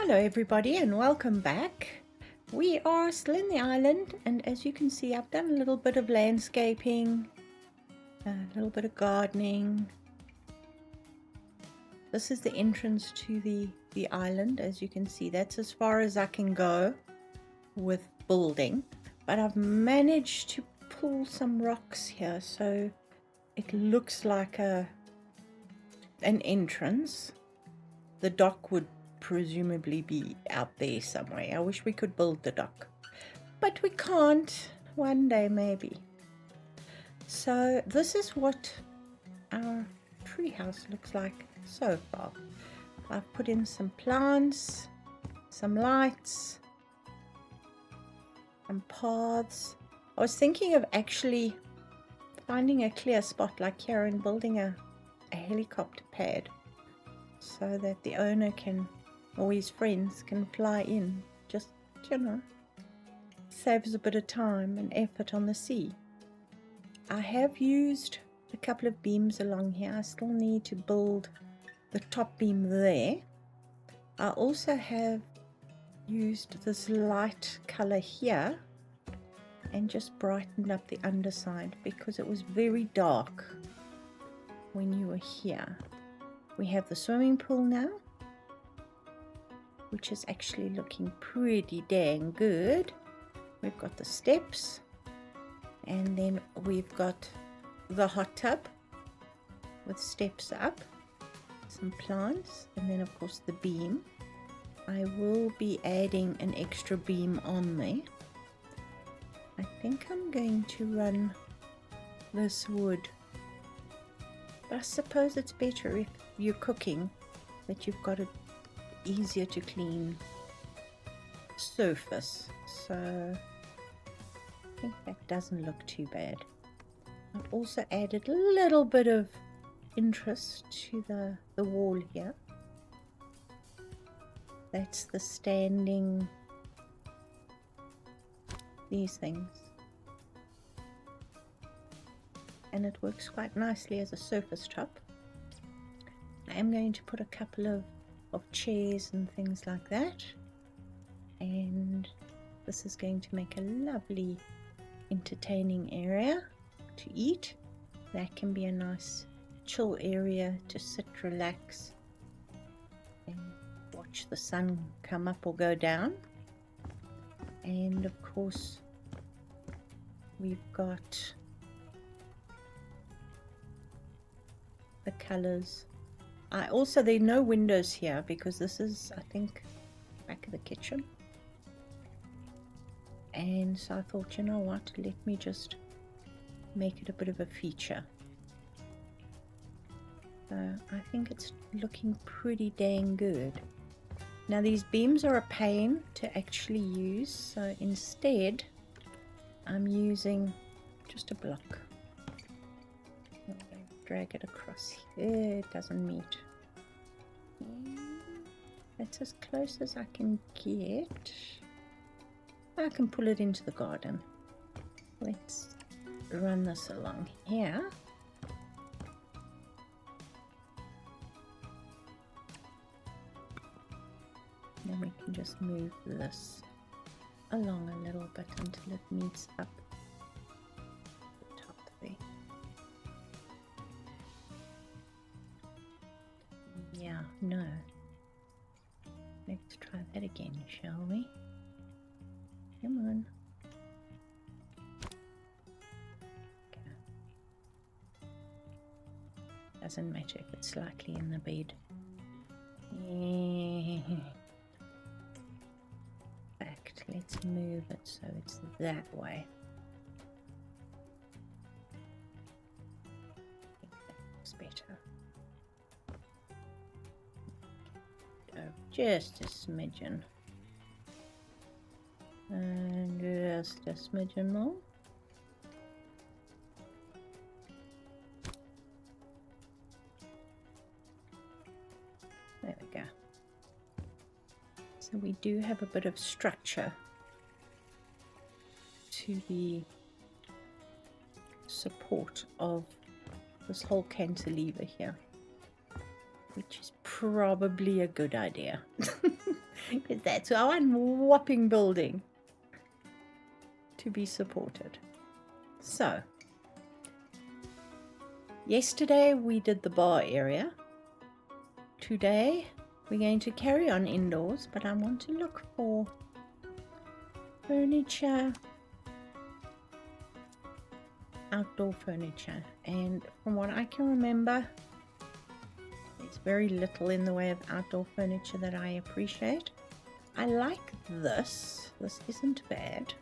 Hello everybody and welcome back. We are still in the island, and as you can see I've done a little bit of landscaping, a little bit of gardening. This is the entrance to the island. As you can see, that's as far as I can go with building, but I've managed to pull some rocks here so it looks like an entrance. The dock would presumably be out there somewhere. I wish we could build the dock, but we can't. One day maybe. So this is what our treehouse looks like so far. I've put in some plants, some lights, some paths. I was thinking of actually finding a clear spot like here and building a helicopter pad so that the owner can, or his friends can fly in. Just, saves a bit of time and effort on the sea. I have used a couple of beams along here. I still need to build the top beam there. I also have used this light color here and just brightened up the underside because it was very dark when you were here. We have the swimming pool now, which is actually looking pretty dang good. We've got the steps, and then we've got the hot tub with steps up, some plants, and then of course the beam. I will be adding an extra beam on there. I think I'm going to run this wood. I suppose it's better if you're cooking that you've got it easier to clean surface. So I think that doesn't look too bad. I've also added a little bit of interest to the wall here. That's the standing, these things. And it works quite nicely as a surface top. I am going to put a couple of chairs and things like that, and this is going to make a lovely entertaining area to eat. That can be a nice chill area to sit, relax, and watch the sun come up or go down. And of course we've got the colors. There are no windows here because this is, I think, back of the kitchen. And so I thought, you know what, let me just make it a bit of a feature. So I think it's looking pretty dang good. Now these beams are a pain to actually use, so instead I'm using just a block. Drag it across here. It doesn't meet. That's as close as I can get. I can pull it into the garden. Let's run this along here. Then we can just move this along a little bit until it meets up the top there. Yeah, no. Let's try that again, shall we? Come on. Okay. Doesn't matter if it's slightly in the bed. In fact, let's move it so it's that way. I think that looks better. Just a smidgen, and just a smidgen more. There we go. So we do have a bit of structure to the support of this whole cantilever here, which is probably a good idea. because that's our whopping building to be supported. So, yesterday we did the bar area. Today we're going to carry on indoors, but I want to look for furniture, outdoor furniture, and from what I can remember, there's very little in the way of outdoor furniture that I appreciate. I like this. This isn't bad.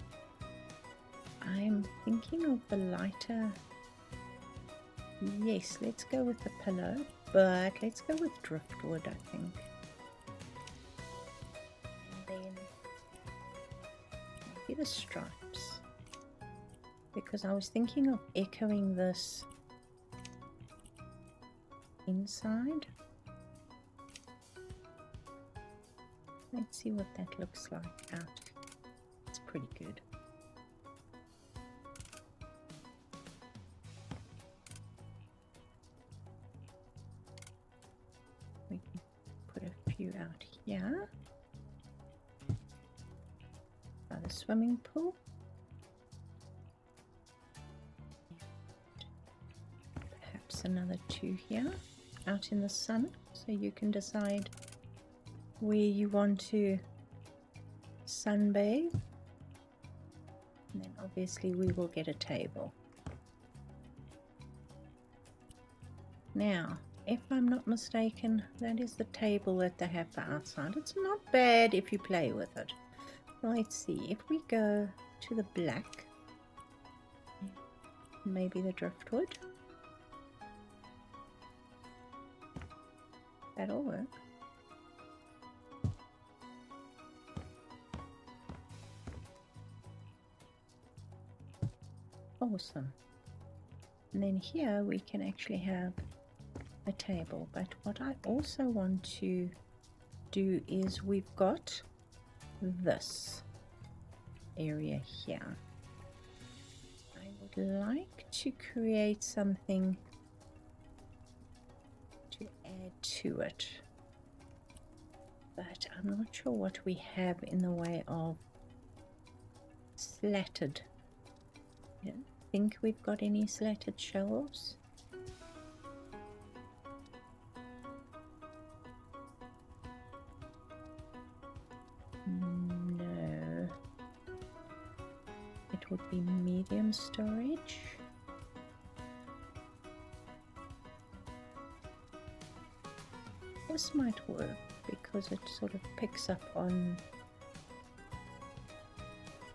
I'm thinking of the lighter. Yes, let's go with the pillow, but let's go with driftwood, I think. And then maybe the stripes, because I was thinking of echoing this inside. Let's see what that looks like out. It's pretty good. We can put a few out here by the swimming pool. Perhaps another 2 here out in the sun, so you can decide where you want to sunbathe. And then obviously we will get a table. Now, if I'm not mistaken, that is the table that they have for outside. It's not bad if you play with it. Let's see, if we go to the black, maybe the driftwood, that'll work. Awesome. And then here we can actually have a table, but what I also want to do is we've got this area here. I would like to create something to add to it, but I'm not sure what we have in the way of slatted. I don't think we've got any slatted shelves. No, it would be medium storage. This might work because it sort of picks up on,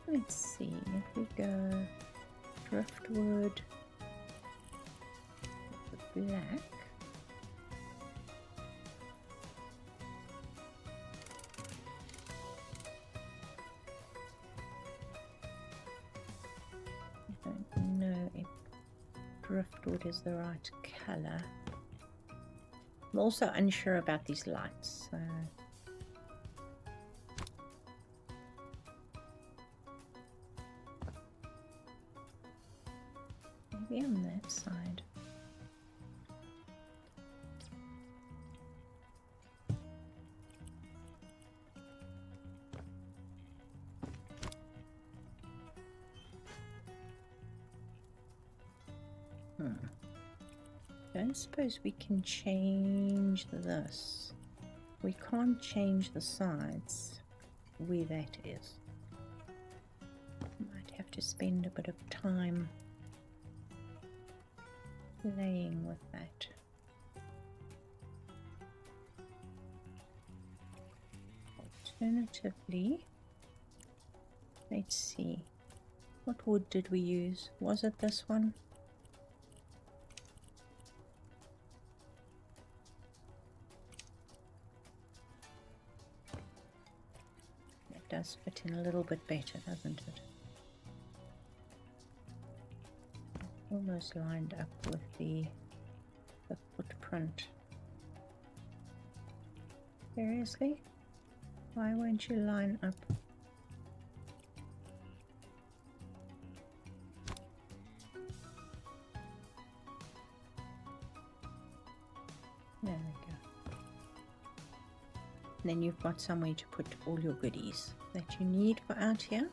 let's see, if we go driftwood, the black, I don't know if driftwood is the right color. I'm also unsure about these lights, so maybe on that side. I don't suppose we can change this. We can't change the sides where that is. Might have to spend a bit of time playing with that. Alternatively, let's see, what wood did we use? Was it this one? That does fit in a little bit better, doesn't it? Almost lined up with the footprint. Seriously? Why won't you line up? There we go. then you've got somewhere to put all your goodies that you need for out here.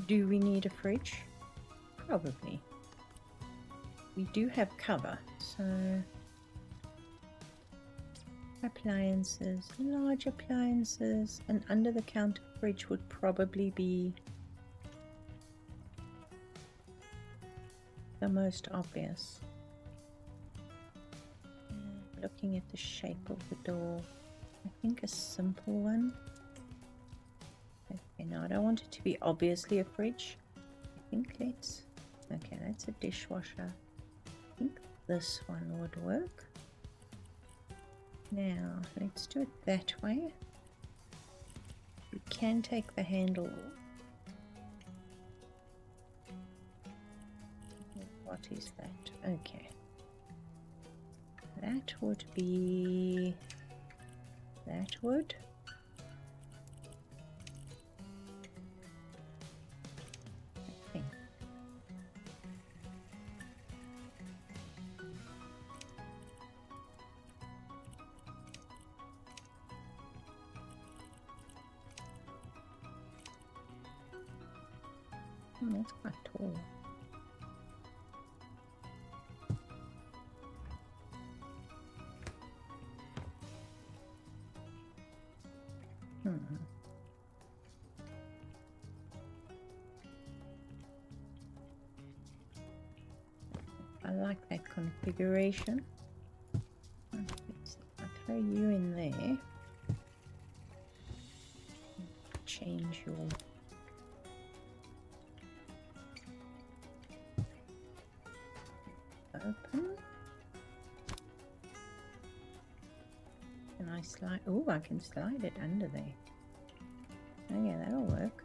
Do we need a fridge? Probably. We do have cover, so appliances, large appliances, and under the counter fridge would probably be the most obvious. Looking at the shape of the door, I think a simple one. Okay, now I don't want it to be obviously a fridge. I think okay, that's a dishwasher. I think this one would work. Now, let's do it that way. You can take the handle off. What is that? Okay. That would be that wood. I think. That's quite tall. I like that configuration. I'll throw you in there. Change your open. Can I slide? Oh, I can slide it under there. Oh yeah, that'll work.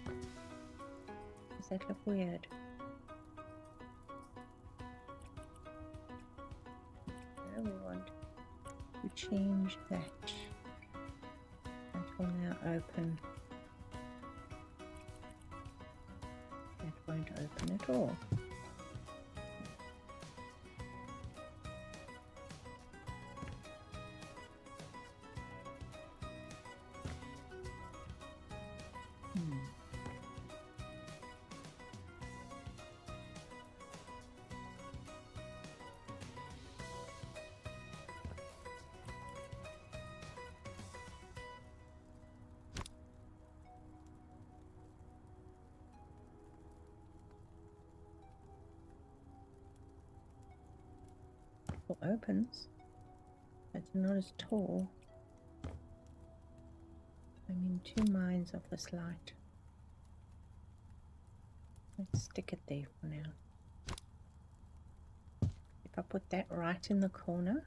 Does that look weird? Now we want to change that. That will now open. That won't open at all. Opens, it's not as tall. I'm in two minds of this light. Let's stick it there for now. If I put that right in the corner,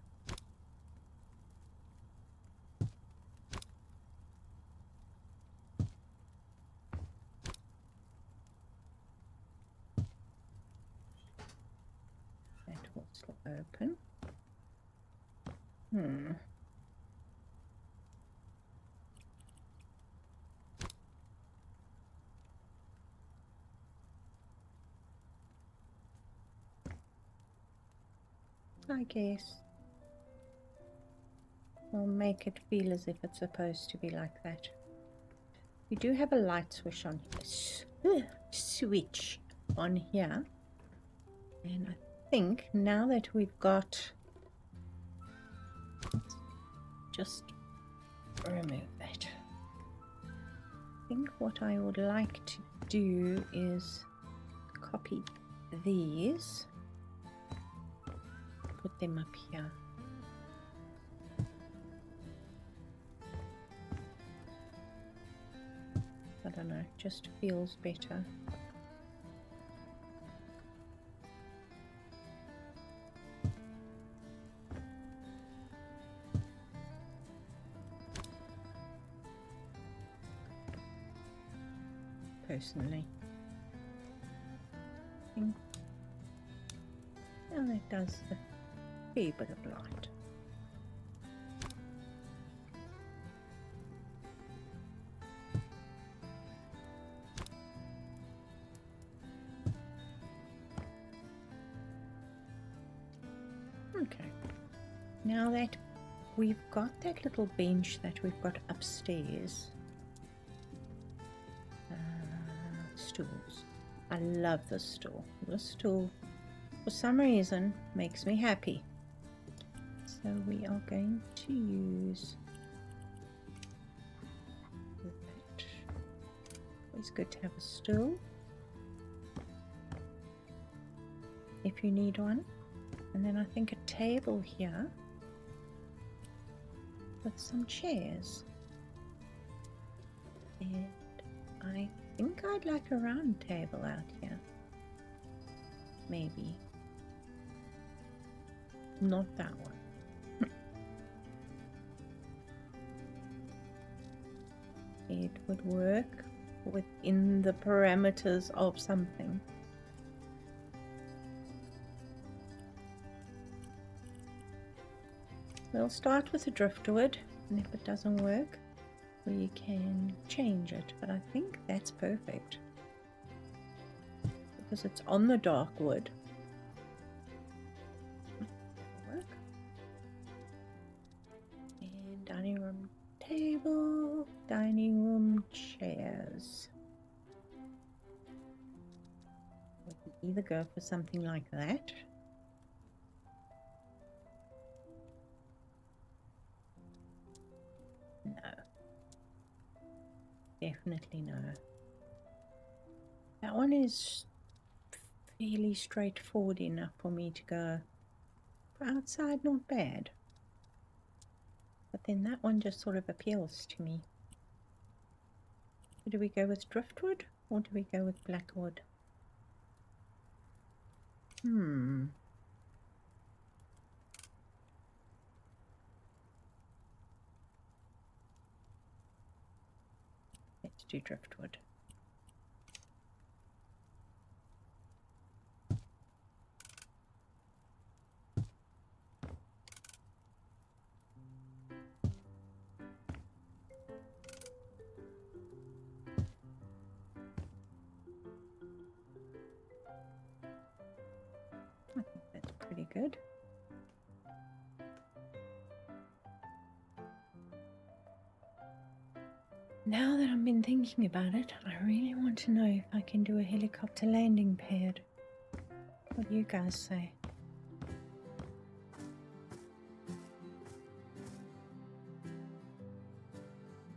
that will still open. I guess we'll make it feel as if it's supposed to be like that. We do have a light switch on here, and I think now that we've got, let's just remove that. I think what I would like to do is copy these, put them up here. I don't know, just feels better. Personally, I think now that does a fair bit of light. Okay, now that we've got that little bench that we've got upstairs. Stools. I love this stool. This stool, for some reason, makes me happy. So we are going to use that. It's good to have a stool if you need one. And then I think a table here with some chairs. And I think I'd like a round table out here. Maybe. Not that one. It would work within the parameters of something. We'll start with the driftwood, and if it doesn't work, we can change it, but I think that's perfect because it's on the dark wood. That'll work. And dining room table, dining room chairs. We can either go for something like that. No. Definitely no. That one is fairly straightforward enough for me to go for outside, not bad. But then that one just sort of appeals to me. So do we go with driftwood or do we go with blackwood? Let's do driftwood. I think that's pretty good. Now that I've been thinking about it, I really want to know if I can do a helicopter landing pad. What do you guys say?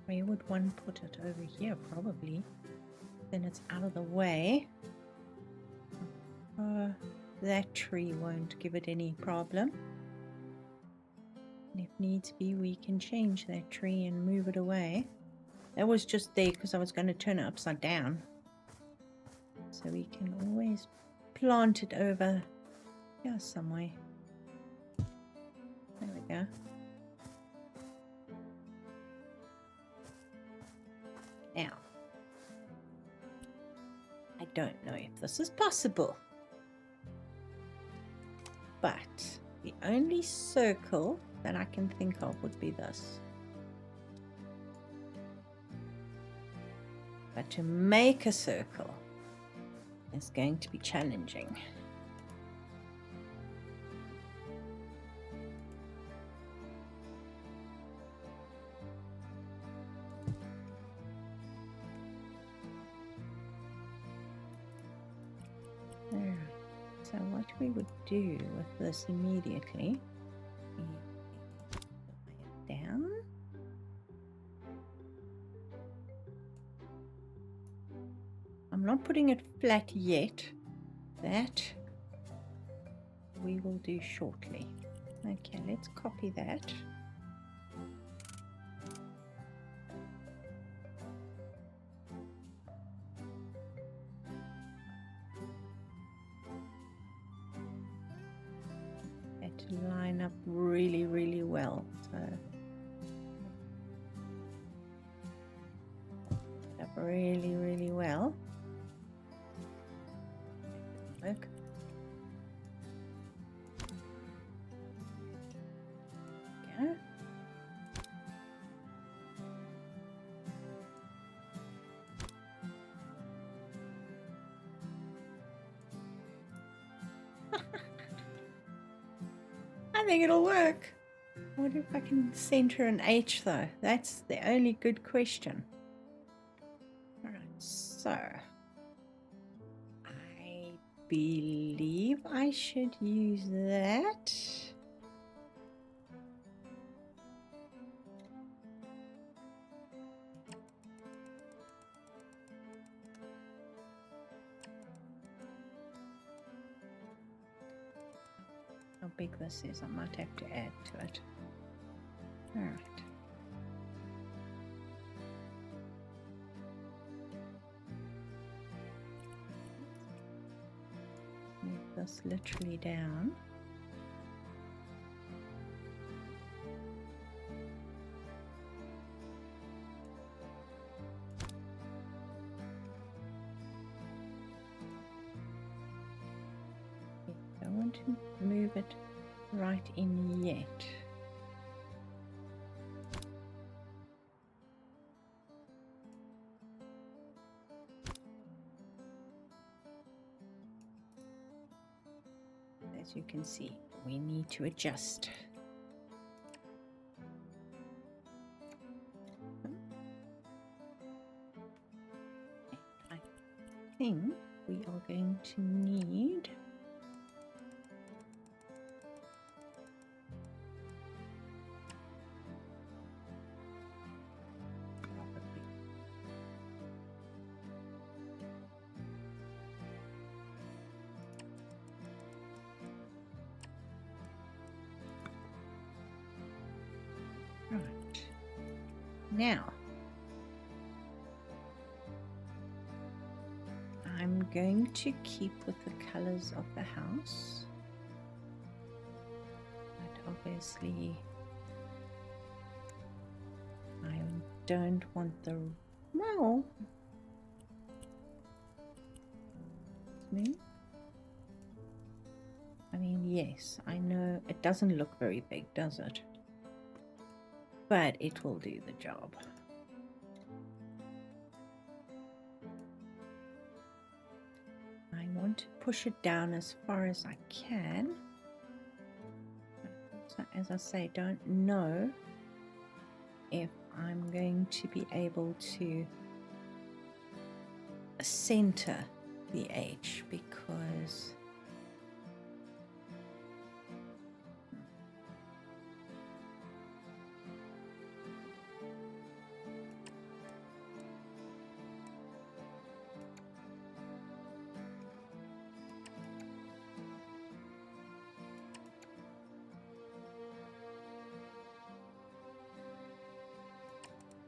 Where would one put it? Over here, probably. Then it's out of the way. That tree won't give it any problem. And if needs be, we can change that tree and move it away. That was just there because I was going to turn it upside down. So we can always plant it over here somewhere. There we go. Now, I don't know if this is possible, but the only circle that I can think of would be this. But to make a circle is going to be challenging. Alright, so what we would do with this immediately is lay it down. I'm not putting it flat yet. That we will do shortly. Okay, let's copy that. That to line up really, really well. So up really, really well. Work. Go. I think it'll work. I wonder if I can center an H though. That's the only good question. Alright, so I believe I should use that. How big this is, I might have to add to it. Alright. Move this literally down. I don't want to move it right in yet. As you can see, we need to adjust. I think we are going to need right. Now, I'm going to keep with the colors of the house, but obviously I don't want the no. Me? I mean, yes, I know it doesn't look very big, does it? But it will do the job. I want to push it down as far as I can. So, as I say, don't know if I'm going to be able to center the H because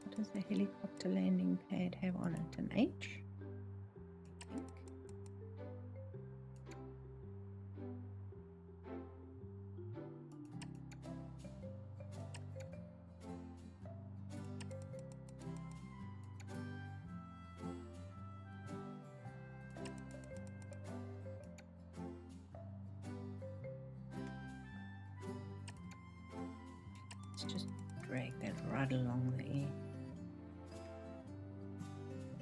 what does the helicopter landing pad have on it? An H? I think. Let's just drag that right along there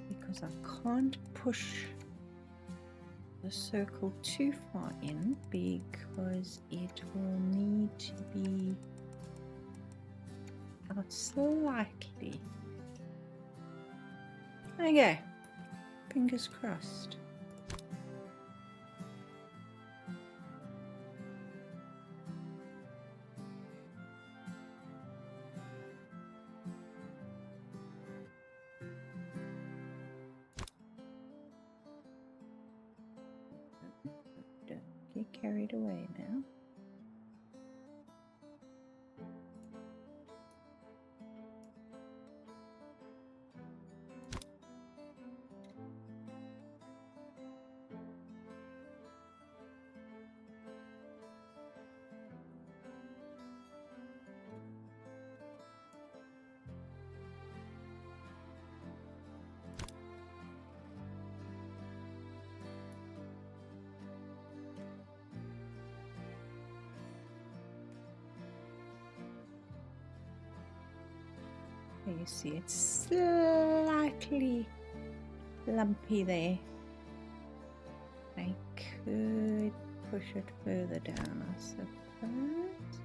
because I can't push the circle too far in because it will need to be out slightly. Okay, fingers crossed. Don't get carried away now. You see it's slightly lumpy there. I could push it further down, I suppose.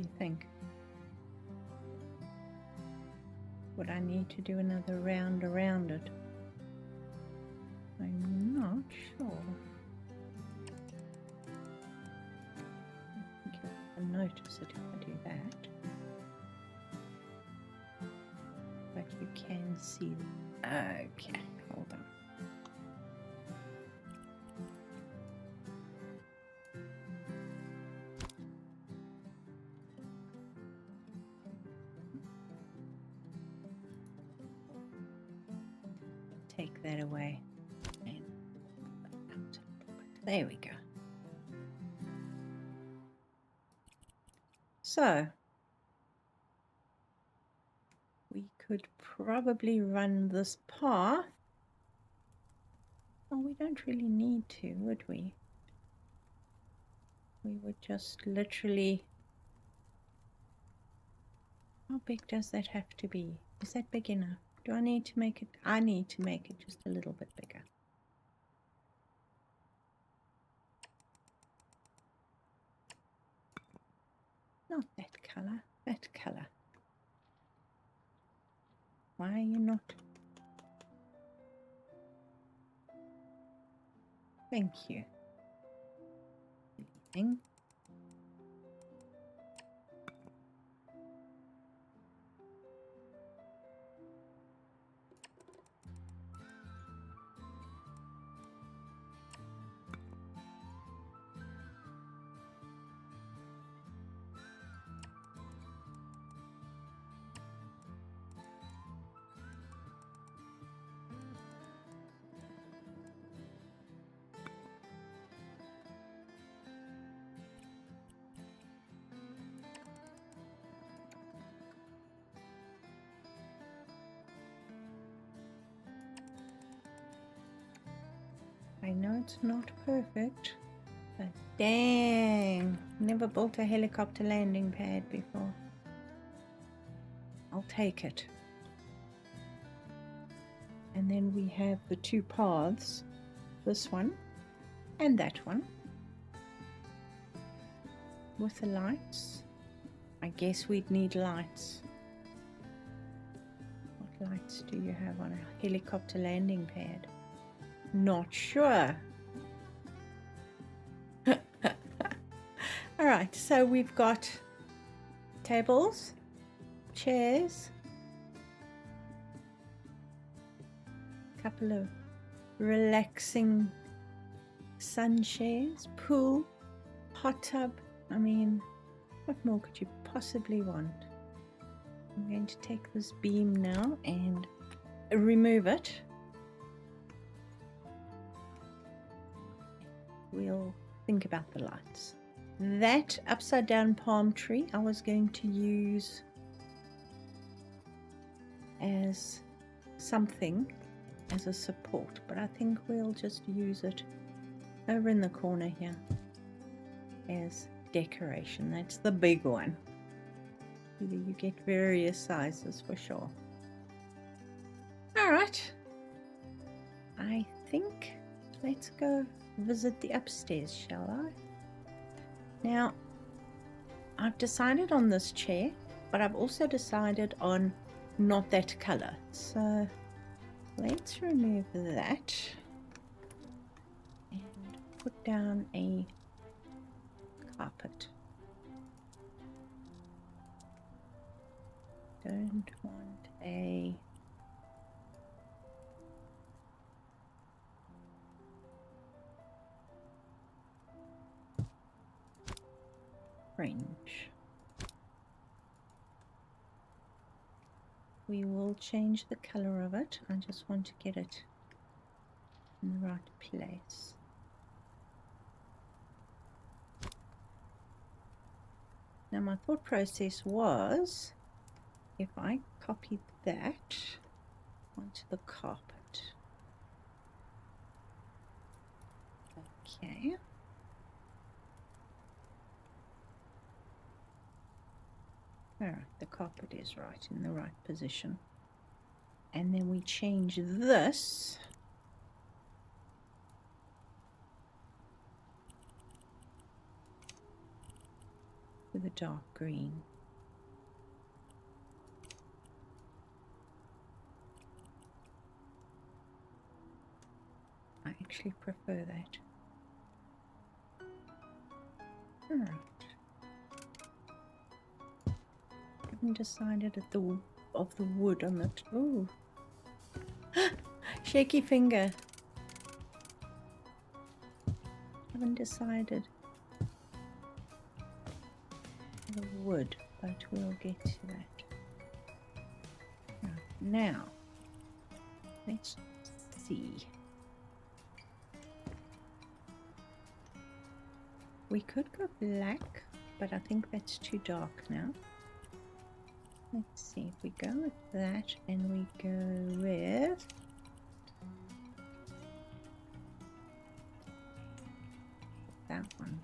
do you think? Would I need to do another round around it? I'm not sure. I think you'll notice it if I do that. But you can see. Okay, hold on. Take that away. And there we go. So we could probably run this path. Oh, we don't really need to, would we? We would just literally... How big does that have to be? Is that big enough? Do I need to make it? I need to make it just a little bit bigger. Not that color, that color. Why are you not? Thank you. Leaving. I know it's not perfect, but dang, never built a helicopter landing pad before. I'll take it. And then we have the two paths, this one and that one, with the lights. I guess we'd need lights. What lights do you have on a helicopter landing pad? Not sure. All right, so we've got tables, chairs, a couple of relaxing sun chairs, pool, hot tub. I mean, what more could you possibly want? I'm going to take this beam now and remove it. We'll think about the lights. That upside down palm tree I was going to use as something as a support, but I think we'll just use it over in the corner here as decoration. That's the big one. Either you get various sizes for sure. All right, I think let's go visit the upstairs, shall I? Now, I've decided on this chair, but I've also decided on not that color. So let's remove that and put down a carpet. Don't want a fringe. We will change the color of it. I just want to get it in the right place. Now my thought process was, if I copied that onto the carpet. Okay. Alright, the carpet is right in the right position. And then we change this with a dark green. I actually prefer that. Alright. Haven't decided of the wood on the ooh. Shaky finger. Haven't decided the wood, but we'll get to that. Right, now, let's see. We could go black, but I think that's too dark now. Let's see if we go with that and we go with that one.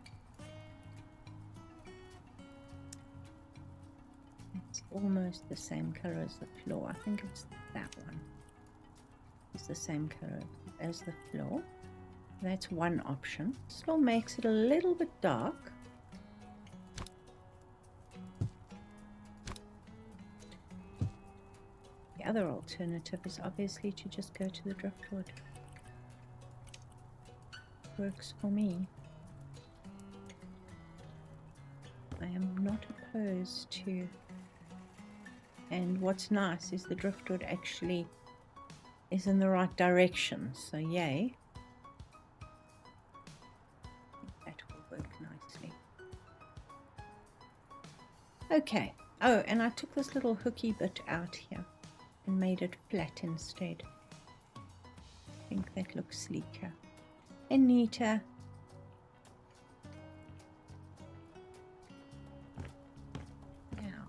It's almost the same color as the floor. I think it's that one. It's the same color as the floor. That's one option. Still makes it a little bit dark. The other alternative is obviously to just go to the driftwood. Works for me. I am not opposed to. And what's nice is the driftwood actually is in the right direction, so yay. That will work nicely. Okay. Oh, and I took this little hooky bit out here and made it flat instead. I think that looks sleeker and neater. Now,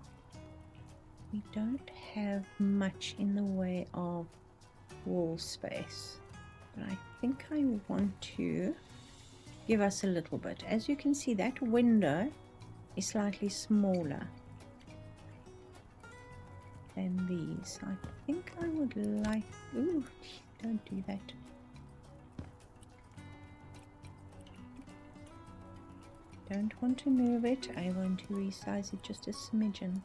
we don't have much in the way of wall space, but I think I want to give us a little bit. As you can see, that window is slightly smaller than these. I think I would like, ooh, don't do that. Don't want to move it. I want to resize it just a smidgen.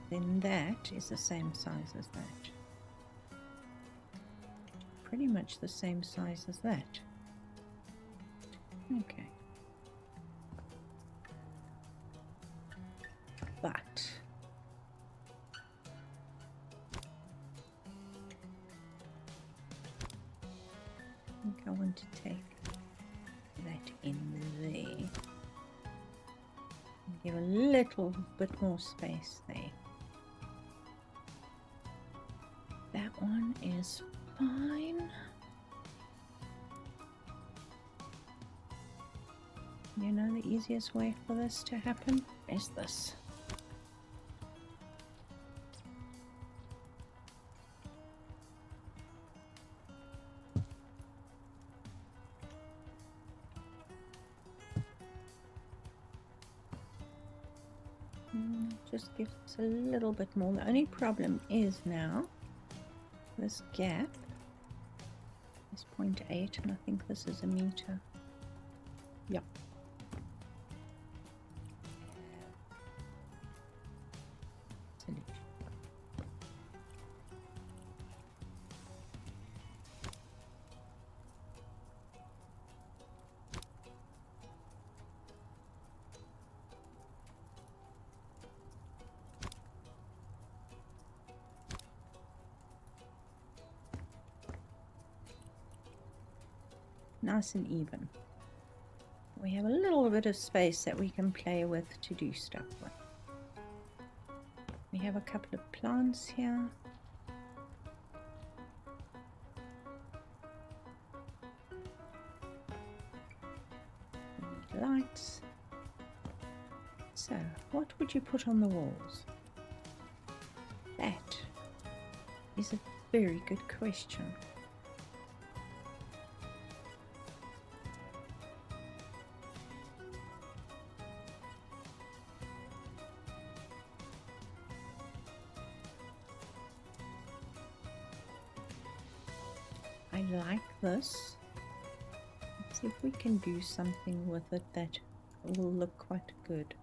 Then that is the same size as that. Pretty much the same size as that. Okay. But I think I want to take that in there. Give a little bit more space there. That one is fine. You know the easiest way for this to happen is this. Just gives us a little bit more. The only problem is now this gap is 0.8 and I think this is a meter. Yep. Nice and even. We have a little bit of space that we can play with to do stuff with. We have a couple of plants here. Lights. So, what would you put on the walls? That is a very good question. I like this. Let's see if we can do something with it that will look quite good.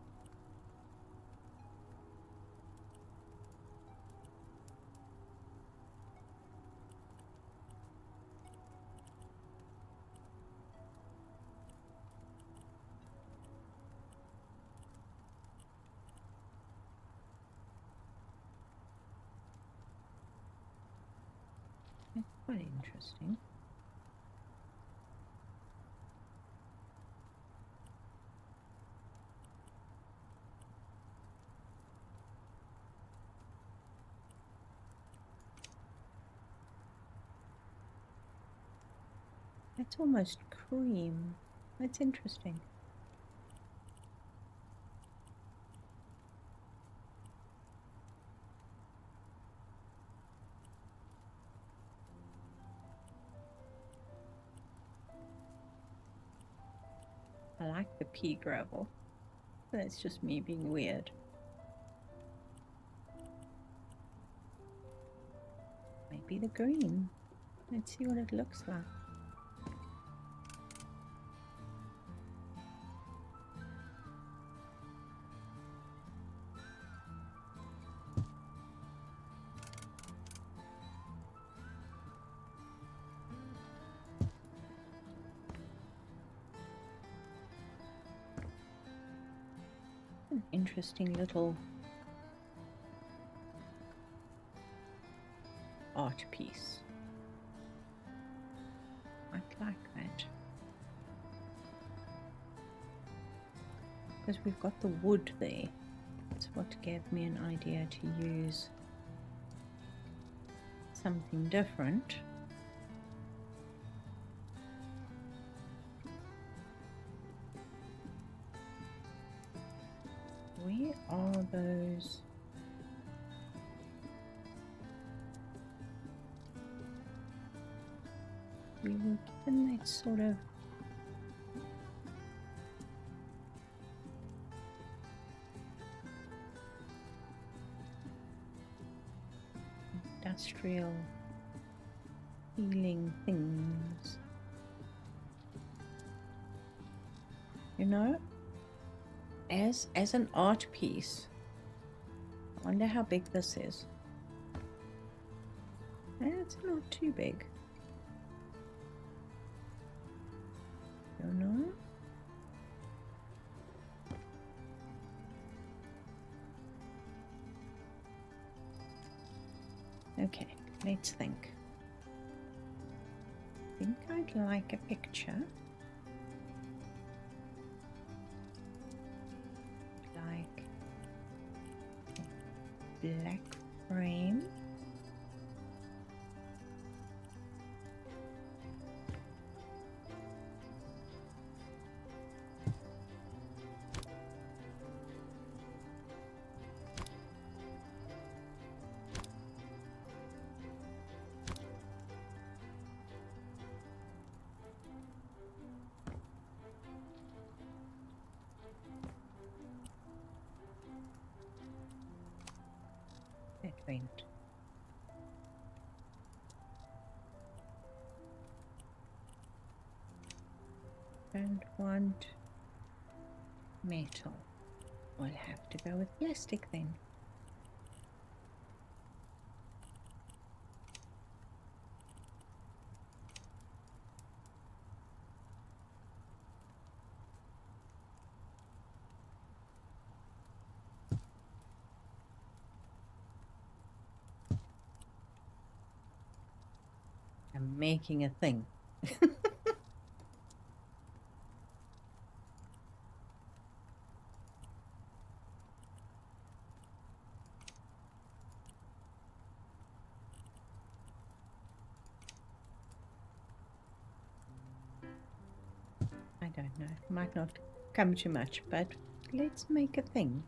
It's quite interesting. It's almost cream. That's interesting. I like the pea gravel. That's just me being weird. Maybe the green. Let's see what it looks like. An interesting little art piece. I like that. Because we've got the wood there. That's what gave me an idea to use something different. Where are those? We were given that sort of industrial feeling things. You know, as an art piece, I wonder how big this is. It's not too big. You know? Okay, let's think. I think I'd like a picture. Like a black frame. It went. Don't want metal. We'll have to go with plastic then. I'm making a thing. I don't know. Might not come too much, but let's make a thing.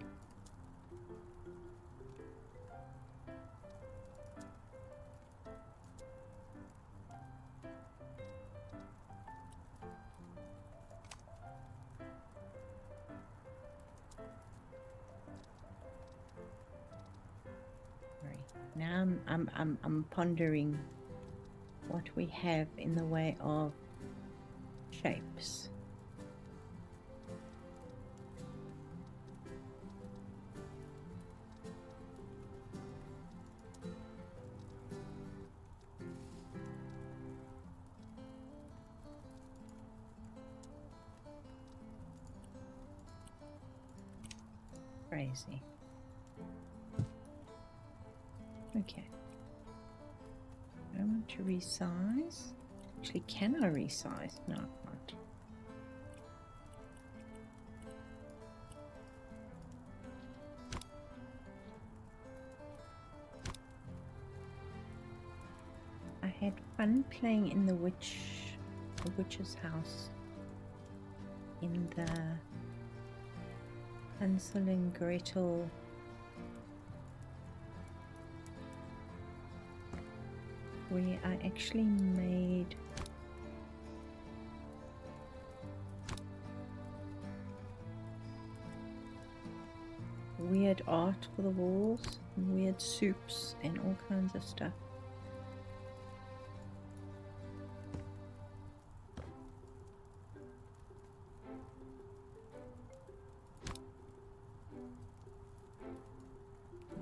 Now I'm pondering what what we have in the way of shapes. Crazy. Okay. I want to resize. Actually, can I resize? No, I can't. I had fun playing in the witch's house in the Hansel and Gretel where I actually made weird art for the walls, and weird soups and all kinds of stuff.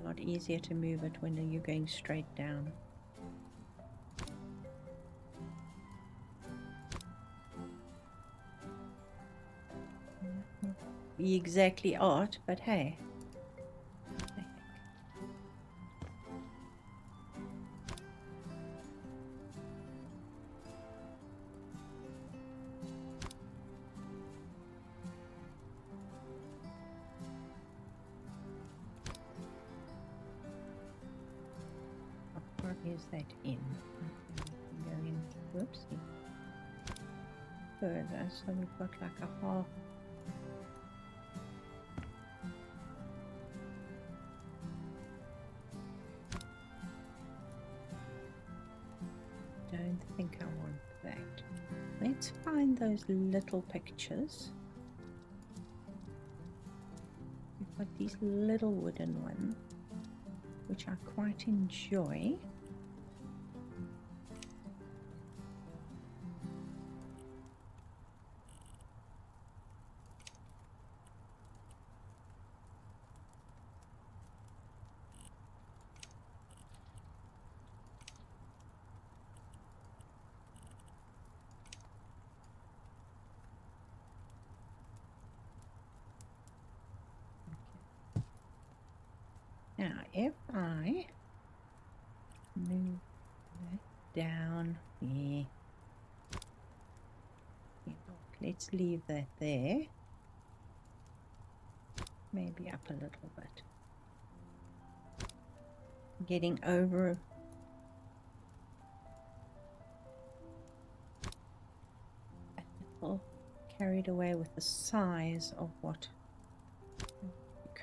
A lot easier to move it when you're going straight down. Be exactly art, but hey. How far is that in? Go in. Whoopsie. Further, so we've got like a half. Don't think I want that. Let's find those little pictures. We've got these little wooden ones, which I quite enjoy. Now, if I move that down here, let's leave that there. Maybe up a little bit. Getting over a little carried away with the size of what we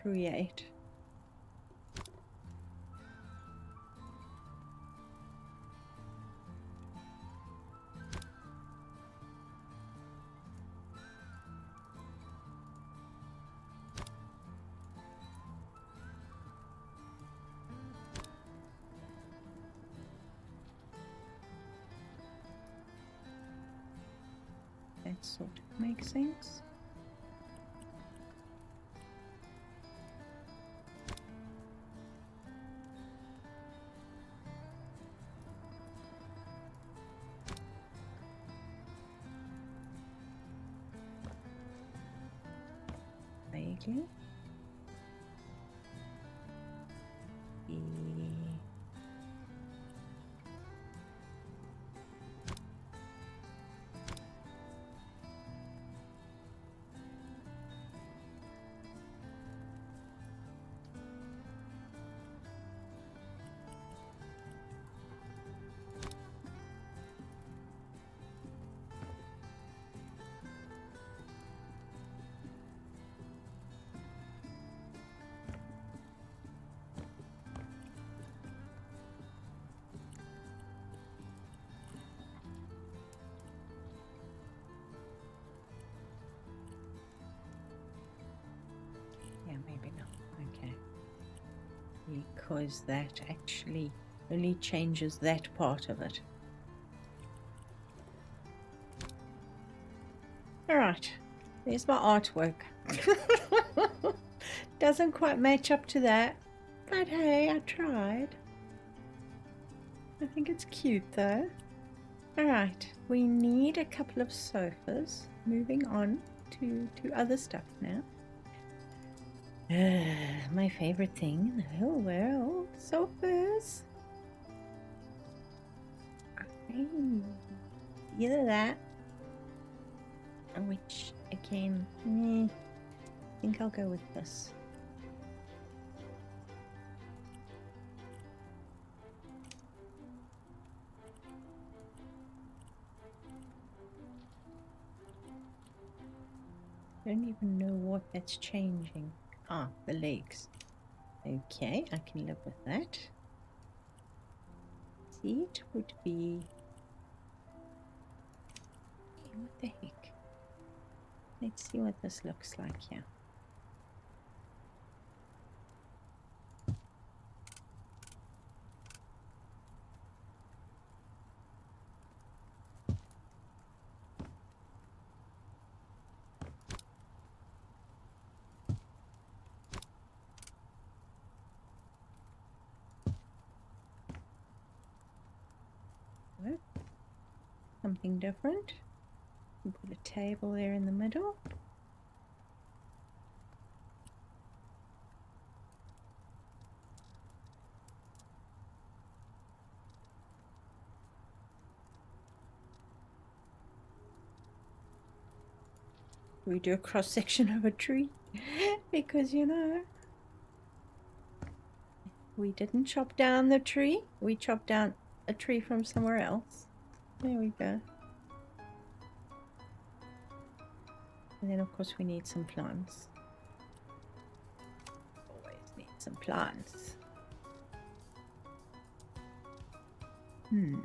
create. That sort of makes sense. Vaguely. Yeah, maybe not. Okay. Because that actually only changes that part of it. Alright, there's my artwork. Doesn't quite match up to that, but hey, I tried. I think it's cute though. Alright, we need a couple of sofas. Moving on to other stuff now. My favorite thing in the whole world, sofas. Either that, which again, I think I'll go with this. I don't even know what that's changing. Ah, the legs. Okay, I can live with that. Seat would be... What the heck? Let's see what this looks like here. Something different. Put a table there in the middle. We do a cross section of a tree because you know we didn't chop down the tree, we chopped down a tree from somewhere else. There we go. And then of course we need some plants. Always need some plants. I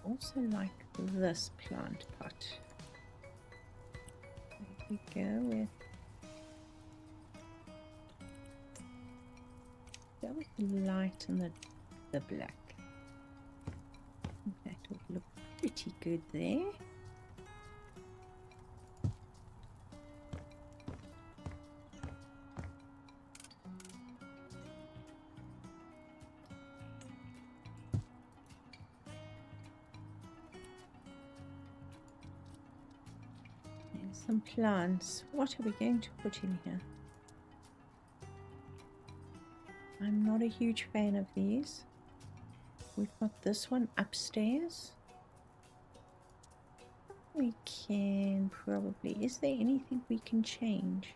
also like this plant pot. There we go with the light and the black. That would look pretty good there. Some plants. What are we going to put in here? I'm not a huge fan of these. We've got this one upstairs. We can probably... Is there anything we can change?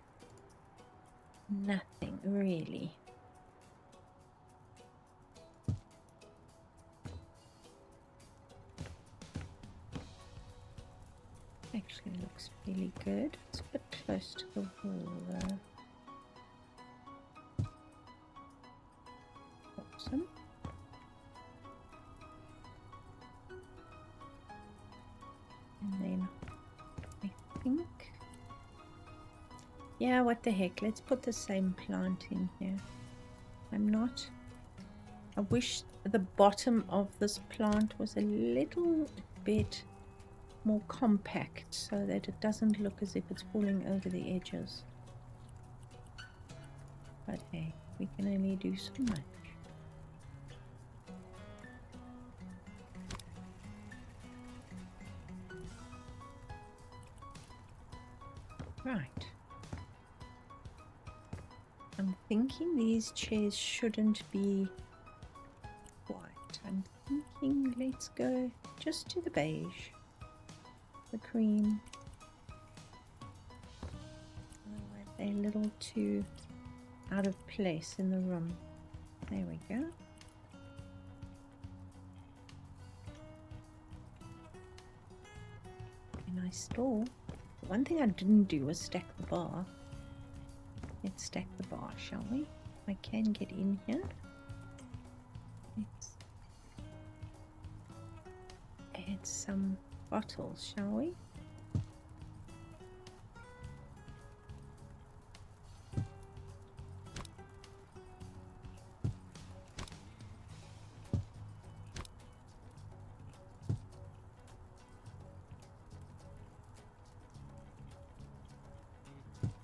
Nothing really. Actually looks really good. It's a bit close to the wall though. Awesome. And then I think, yeah, what the heck, let's put the same plant in here. I wish the bottom of this plant was a little bit more compact so that it doesn't look as if it's falling over the edges. But hey, we can only do so much. Right. I'm thinking these chairs shouldn't be white. I'm thinking let's go just to the beige. The cream. Otherwise they're a little too out of place in the room. There we go. A nice stall. One thing I didn't do was stack the bar. Let's stack the bar, shall we? I can get in here. Let's add some bottles, shall we?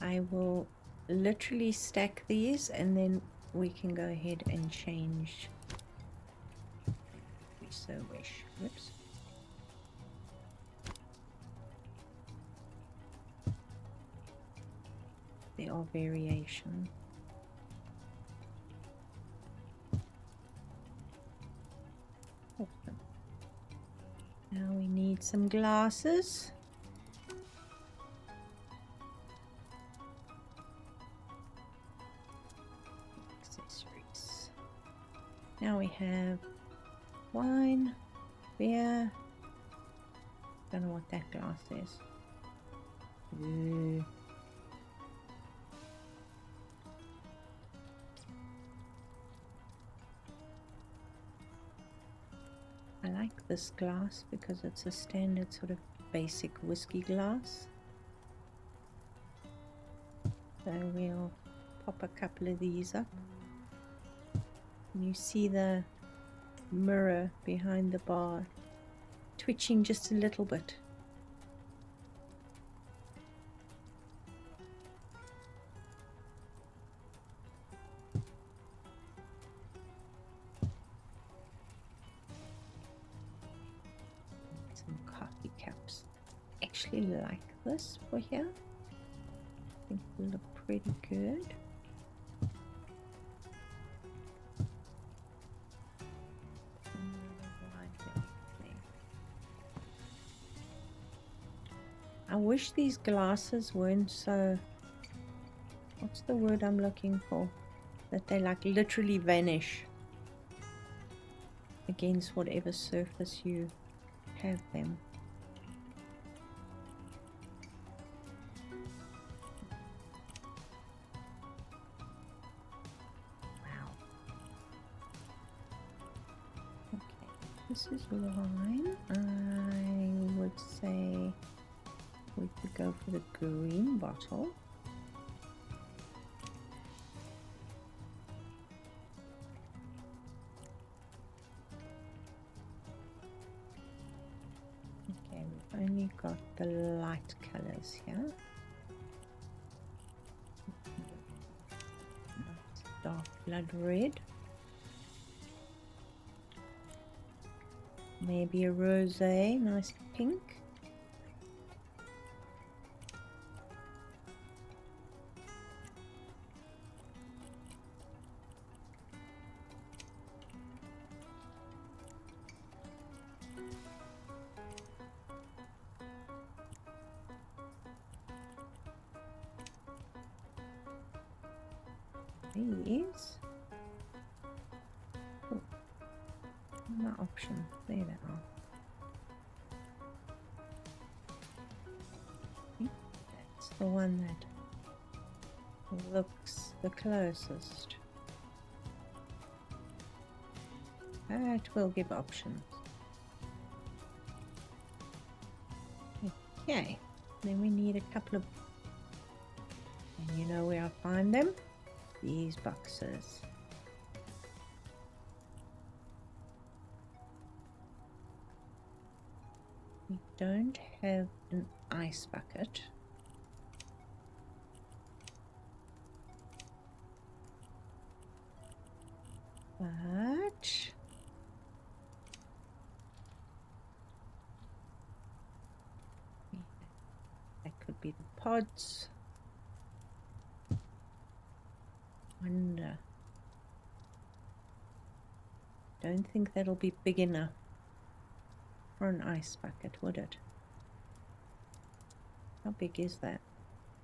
I will literally stack these and then we can go ahead and change if we so wish. Whoops. There are variations. Awesome. Now we need some glasses. Accessories. Now we have wine, beer. Don't know what that glass is. Ooh. I like this glass because it's a standard sort of basic whiskey glass. So we'll pop a couple of these up. You see the mirror behind the bar twitching just a little bit. Some coffee cups. Actually like this for here. I think it will look pretty good. I wish these glasses weren't so, what's the word I'm looking for? That they like literally vanish against whatever surface you have them. Wow. Okay, this is wine. I would say we could go for the green bottle. Okay, we've only got the light colors here. Dark blood red. Maybe a rosé, nice pink. These. Oh, my option. There they are. That's the one that looks the closest. That will give options. Okay, then we need a couple of, and you know where I find them? These boxes. We don't have an ice bucket. But that could be the pods. Wonder. Don't think that'll be big enough for an ice bucket, would it? How big is that?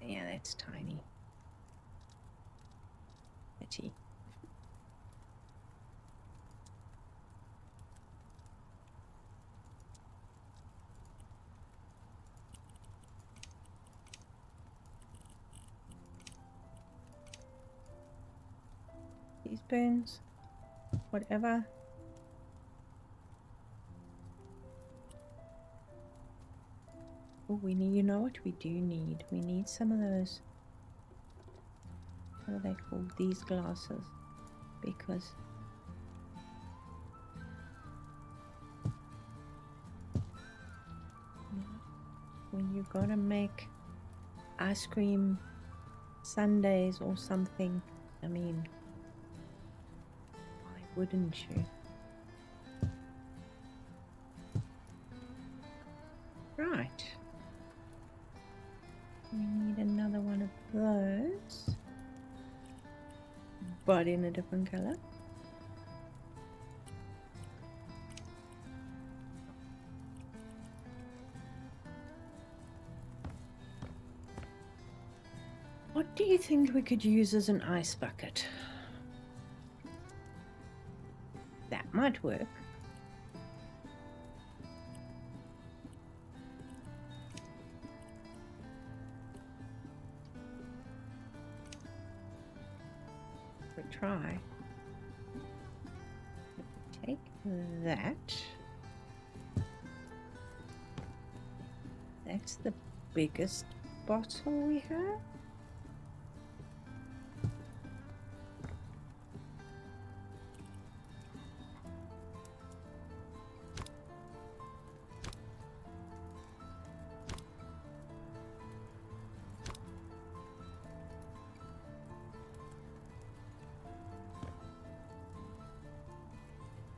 Yeah, that's tiny. Pity. Teaspoons, whatever. Oh, we need, you know what we do need? We need some of those, what are they called? These glasses. Because when you gotta make ice cream Sundays or something. I mean, why wouldn't you? Right. We need another one of those, but in a different color. What do you think we could use as an ice bucket? That might work. We'll try. Take that. That's the biggest bottle we have.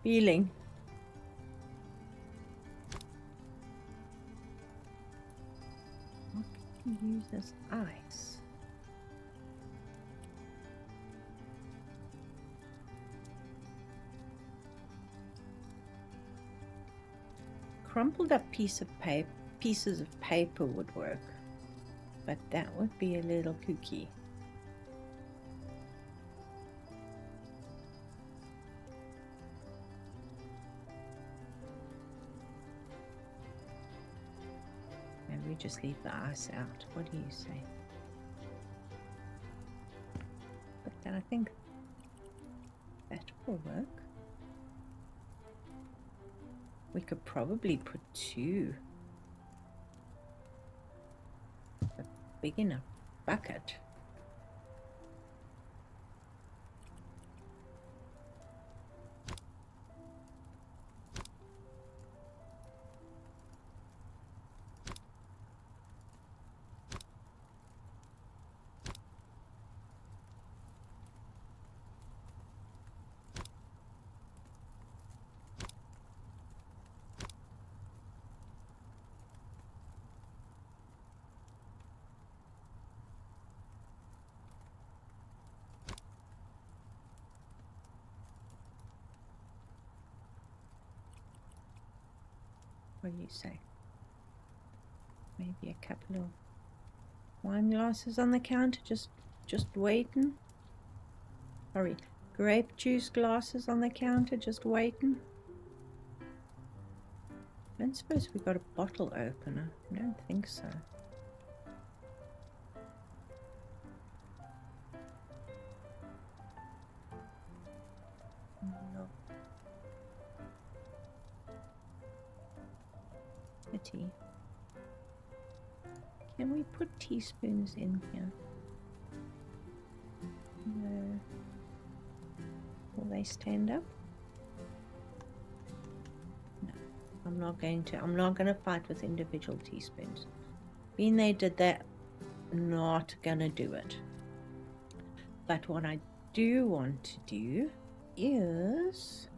Feeling. What can we use as ice? Crumpled up pieces of paper would work, but that would be a little kooky. We just leave the ice out. What do you say? But then I think that will work. We could probably put two. A big enough bucket. What do you say? Maybe a couple of wine glasses on the counter, just waiting. Sorry, grape juice glasses on the counter, just waiting. I don't suppose we got a bottle opener. I don't think so. No. Pity. Can we put teaspoons in here? No. Will they stand up? No. I'm not going to fight with individual teaspoons. Being they did that, not gonna do it. But what I do want to do is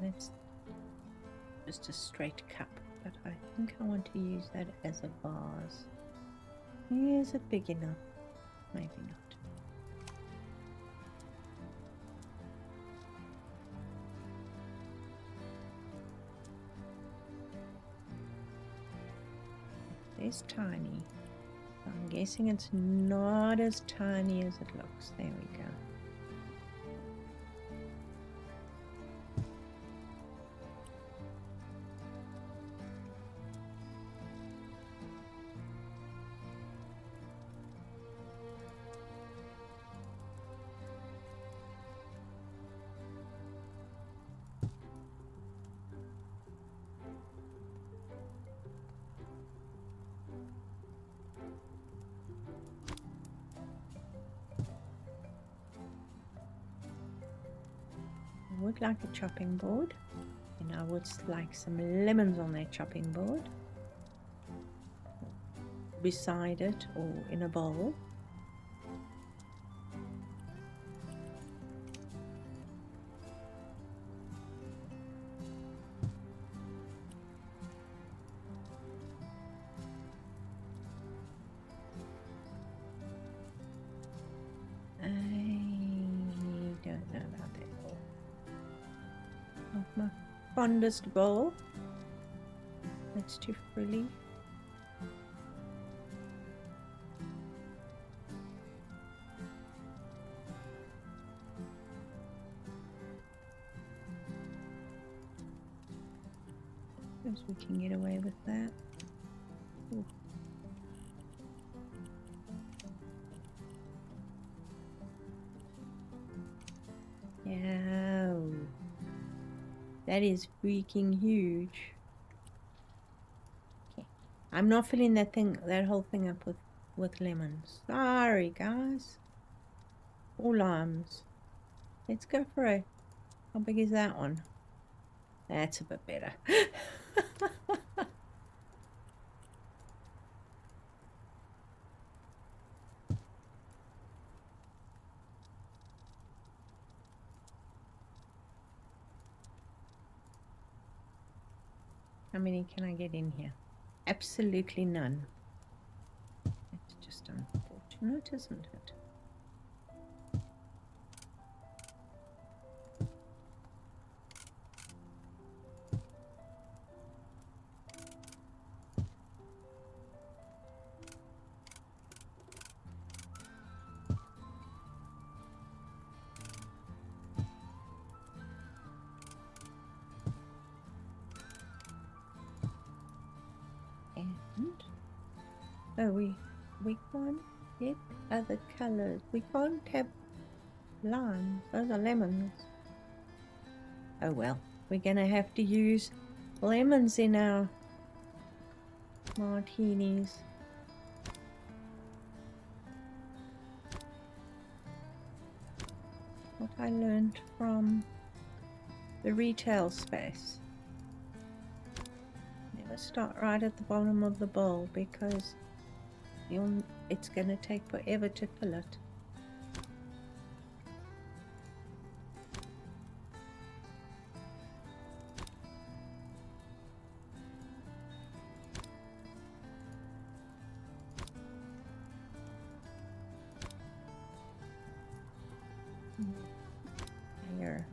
that's just a straight cup, but I think I want to use that as a vase. Is it big enough? Maybe not. It's tiny. I'm guessing it's not as tiny as it looks. There we go. would like a chopping board, and I would like some lemons on that chopping board, beside it or in a bowl. Don't know about that bowl. Not my fondest bowl. That's too frilly. Suppose we can get away with that. Ooh. Yeah, that is freaking huge. Okay, I'm not filling that whole thing up with lemons. Sorry, guys. Or limes. Let's go for a. How big is that one? That's a bit better. How many can I get in here? Absolutely none. It's just unfortunate, isn't it? And oh, we can't get other colors. We can't have limes. Those are lemons. Oh well, we're gonna have to use lemons in our martinis. What I learned from the retail space. Never start right at the bottom of the bowl because it's going to take forever to fill it. Here.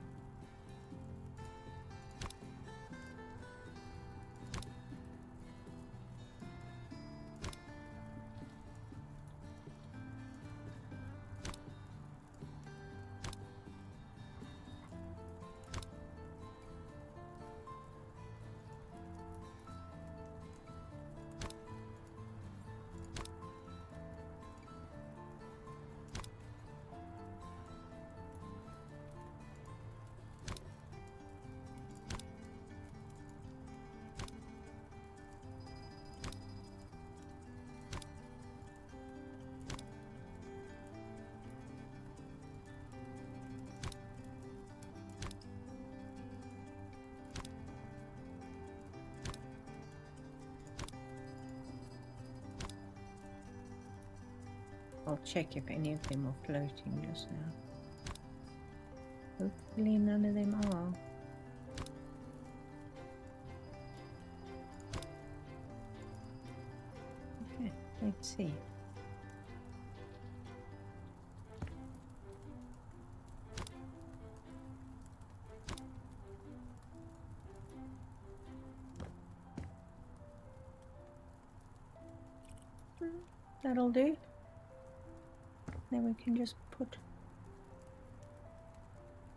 I'll check if any of them are floating just now. Hopefully none of them are. Okay, let's see. That'll do. Then we can just put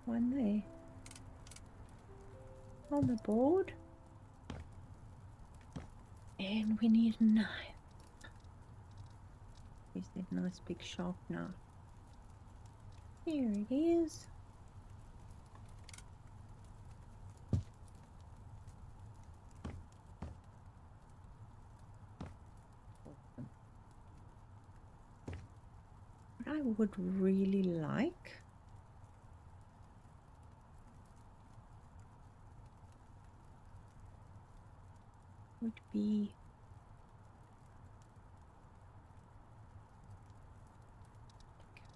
one there on the board. And we need a knife. Is that nice big sharp knife? Here it is. What I would really like would be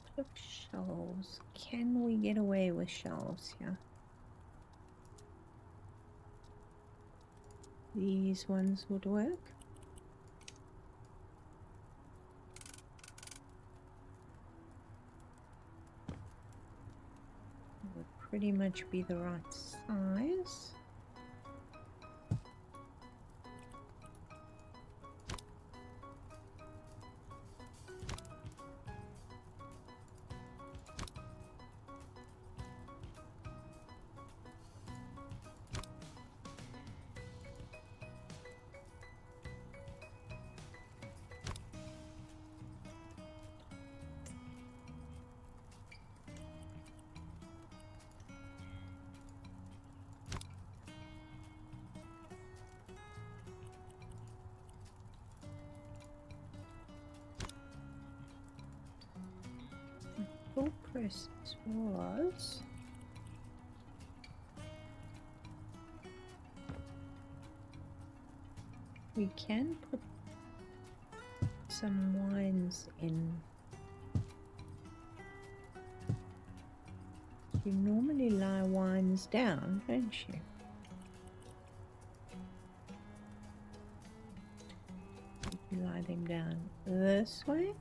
a couple of shelves. Can we get away with shelves here? These ones would work. It would pretty much be the right size. Full process was we can put some wines in. You normally lie wines down, don't you? You lie them down this way.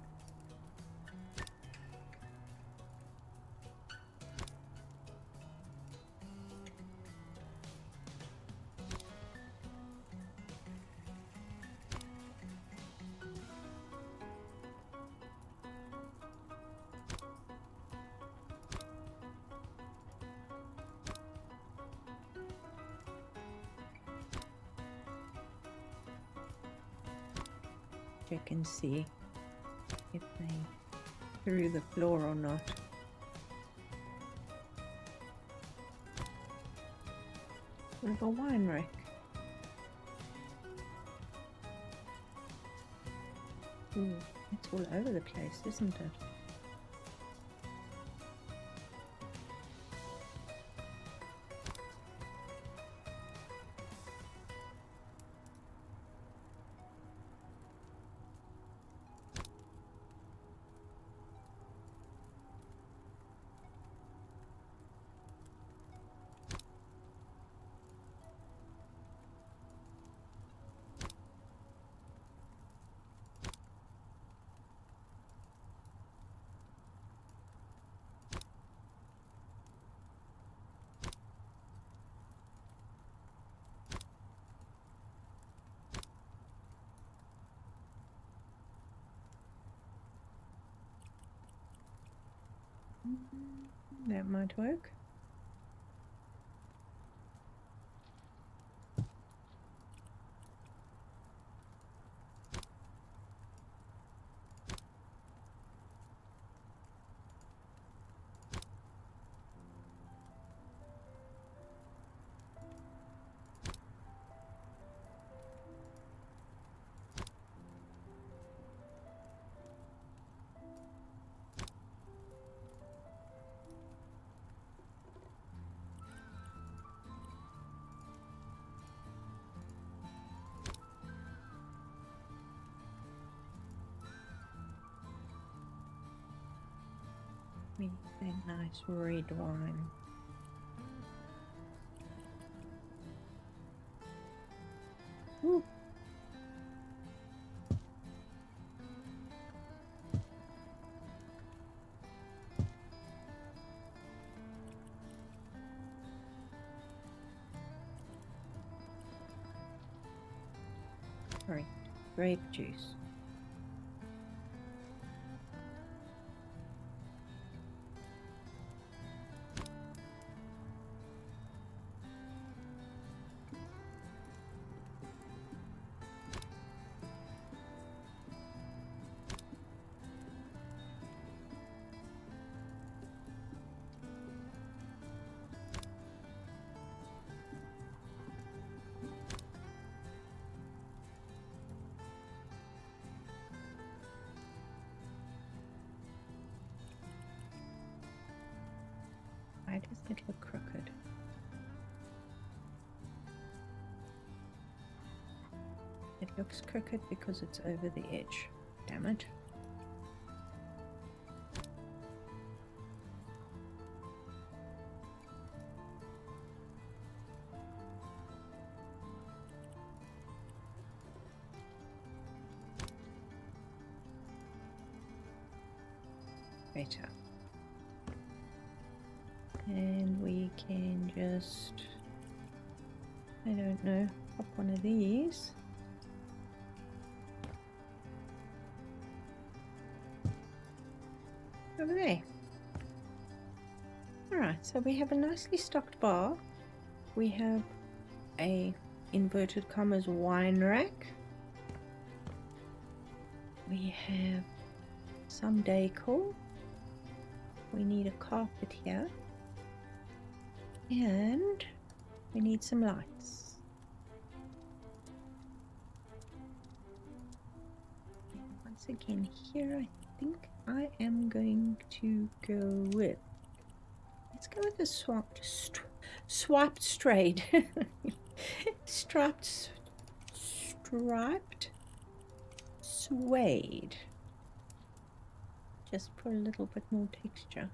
Check and see if they through the floor or not. What a wine rack. Ooh, it's all over the place, isn't it? That might work. Make that nice red wine. Ooh. Sorry, grape juice. Why does it look crooked? It looks crooked because it's over the edge. Damn it. Better. And we can just, I don't know, pop one of these. Over there. Alright, so we have a nicely stocked bar. We have a inverted commas wine rack. We have some decor. We need a carpet here. And we need some lights. And once again here I think I am going to go with, let's go with the swiped straight striped suede, just for a little bit more texture.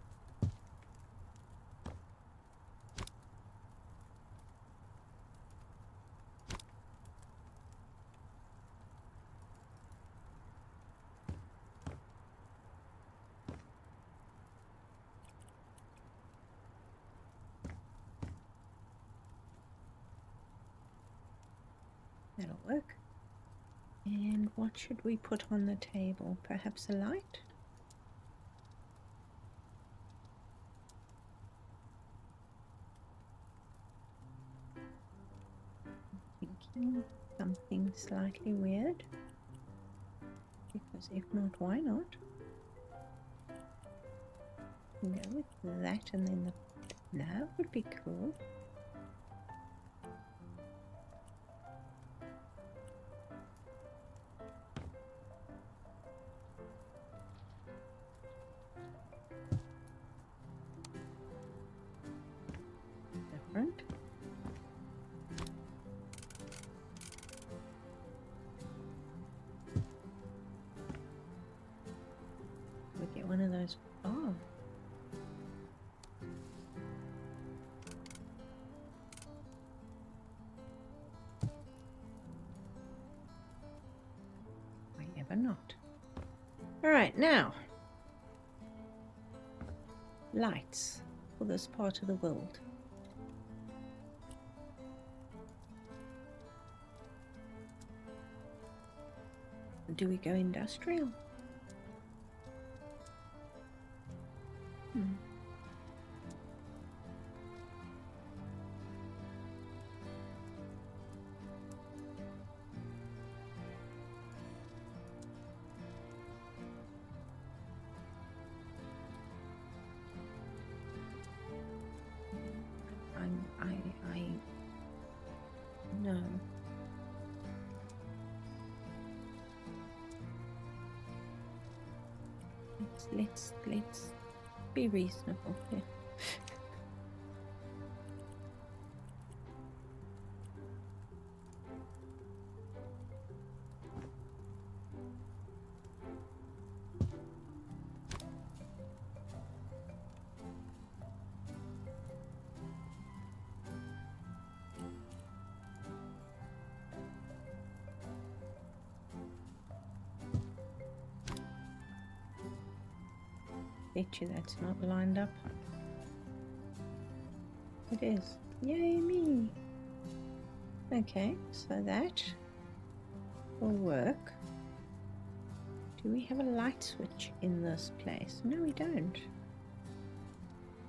That'll work. And what should we put on the table? Perhaps a light? Thinking something slightly weird. Because if not, why not? Go with that and then that would be cool. Different. We get one of those. Oh. Why ever not? All right, now lights for this part of the world. Do we go industrial? No. Let's be reasonable here. Bet you that's not lined up. It is. Yay me! Okay, so that will work. Do we have a light switch in this place? No, we don't.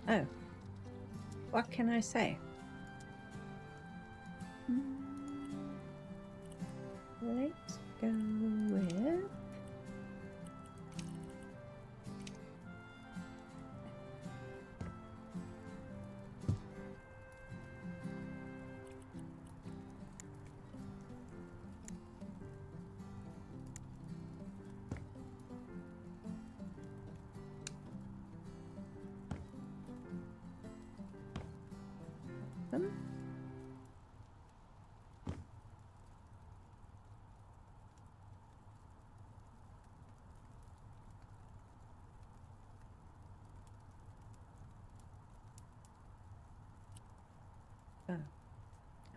Oh. What can I say? Let's go with...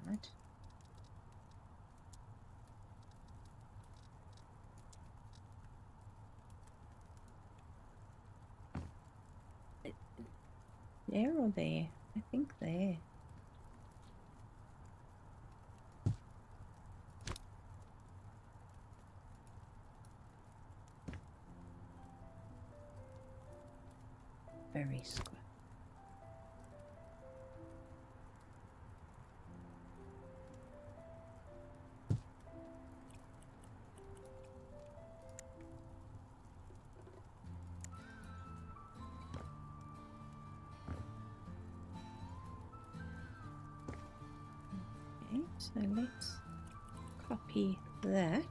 Right. There or there? I think there. Very square. Okay, so let's copy that.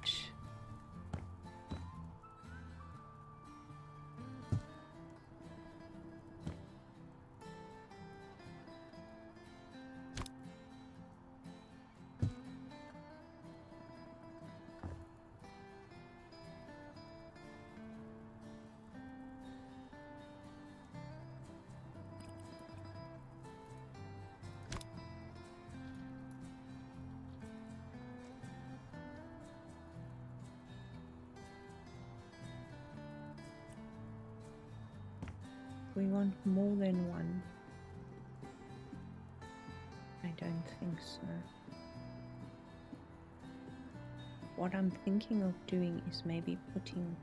We want more than one. I don't think so. What I'm thinking of doing is maybe putting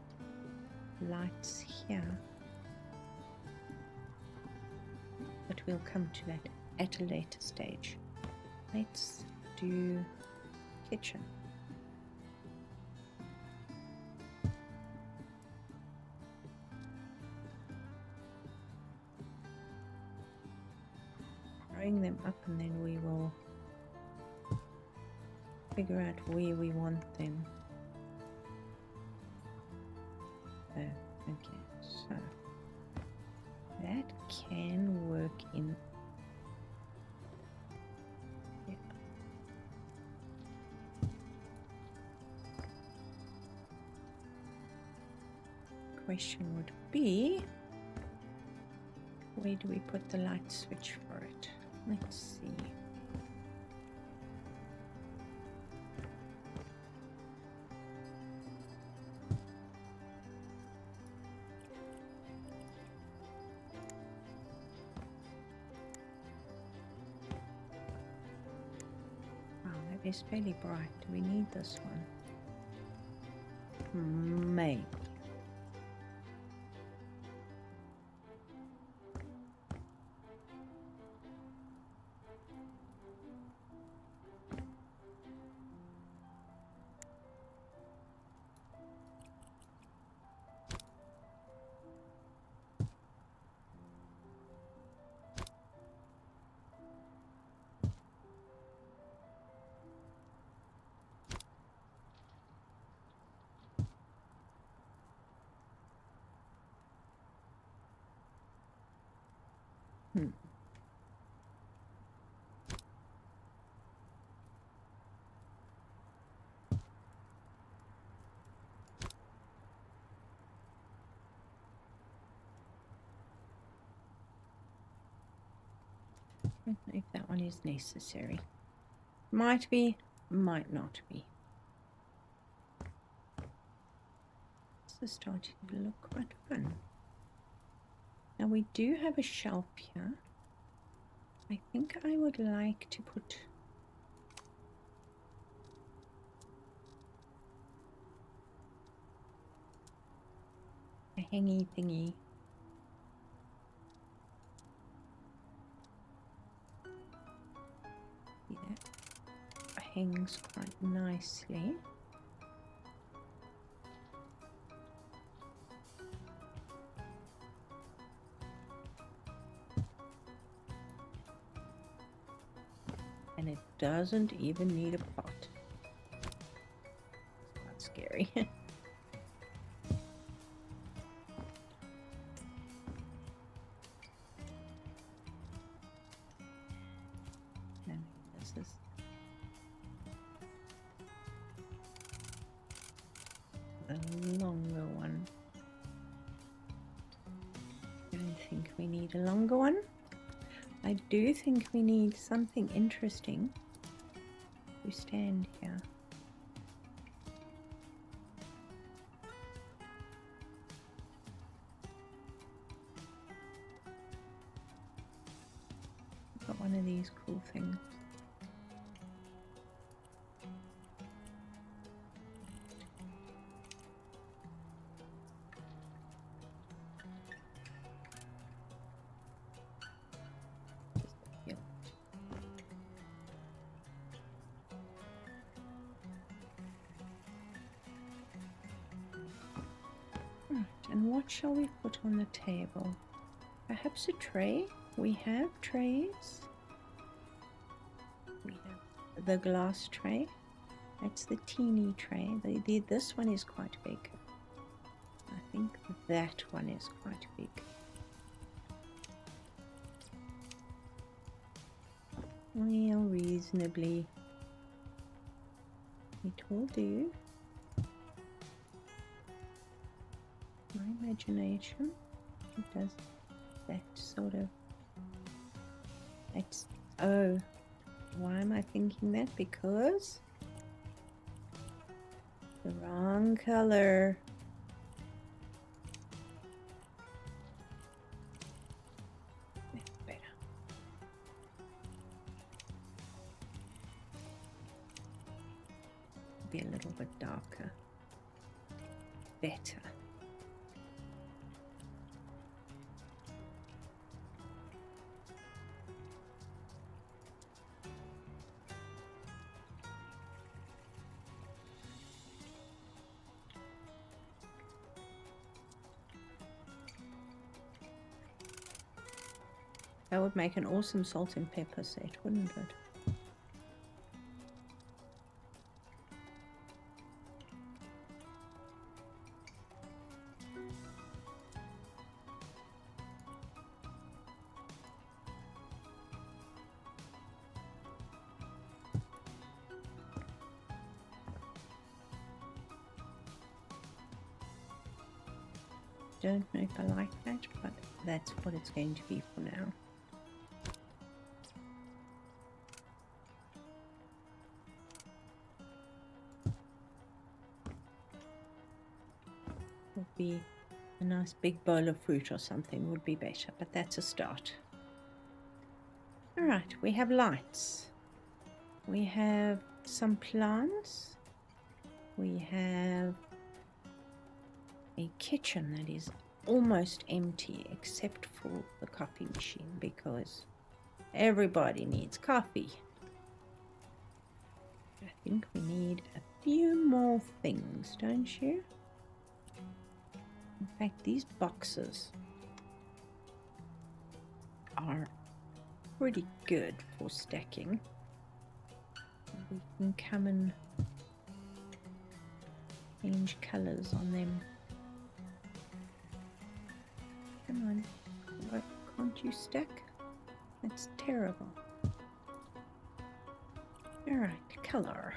lights here. But we'll come to that at a later stage. Let's do kitchen. Throwing them up, and then we will figure out where we want them. Okay, so that can work in. Yeah. Question would be, where do we put the light switch for it? Let's see. Wow, that is fairly bright. Do we need this one? Maybe. I don't know if that one is necessary. Might be, might not be. This is starting to look quite fun. Now we do have a shelf here. I think I would like to put a hangy thingy. See that? Hangs quite nicely. And it doesn't even need a pot. It's not scary. And this is a longer one. I don't think we need a longer one. I do think we need something interesting We stand here. Got one of these cool things. And what shall we put on the table? Perhaps a tray? We have trays. We have the glass tray. That's the teeny tray. This one is quite big. I think that one is quite big. Well, reasonably. It will do. My imagination, it does that sort of, it's, oh, why am I thinking that? Because the wrong color. That's better. Be a little bit darker. Better. That would make an awesome salt and pepper set, wouldn't it? Don't know if I like that, but that's what it's going to be for now. Would be a nice big bowl of fruit or something would be better, but that's a start. All right, we have lights. We have some plants. We have a kitchen that is almost empty except for the coffee machine because everybody needs coffee. I think we need a few more things, don't you? In fact, these boxes are pretty good for stacking. We can come and change colors on them. Come on, what, can't you stack? That's terrible. Alright, color.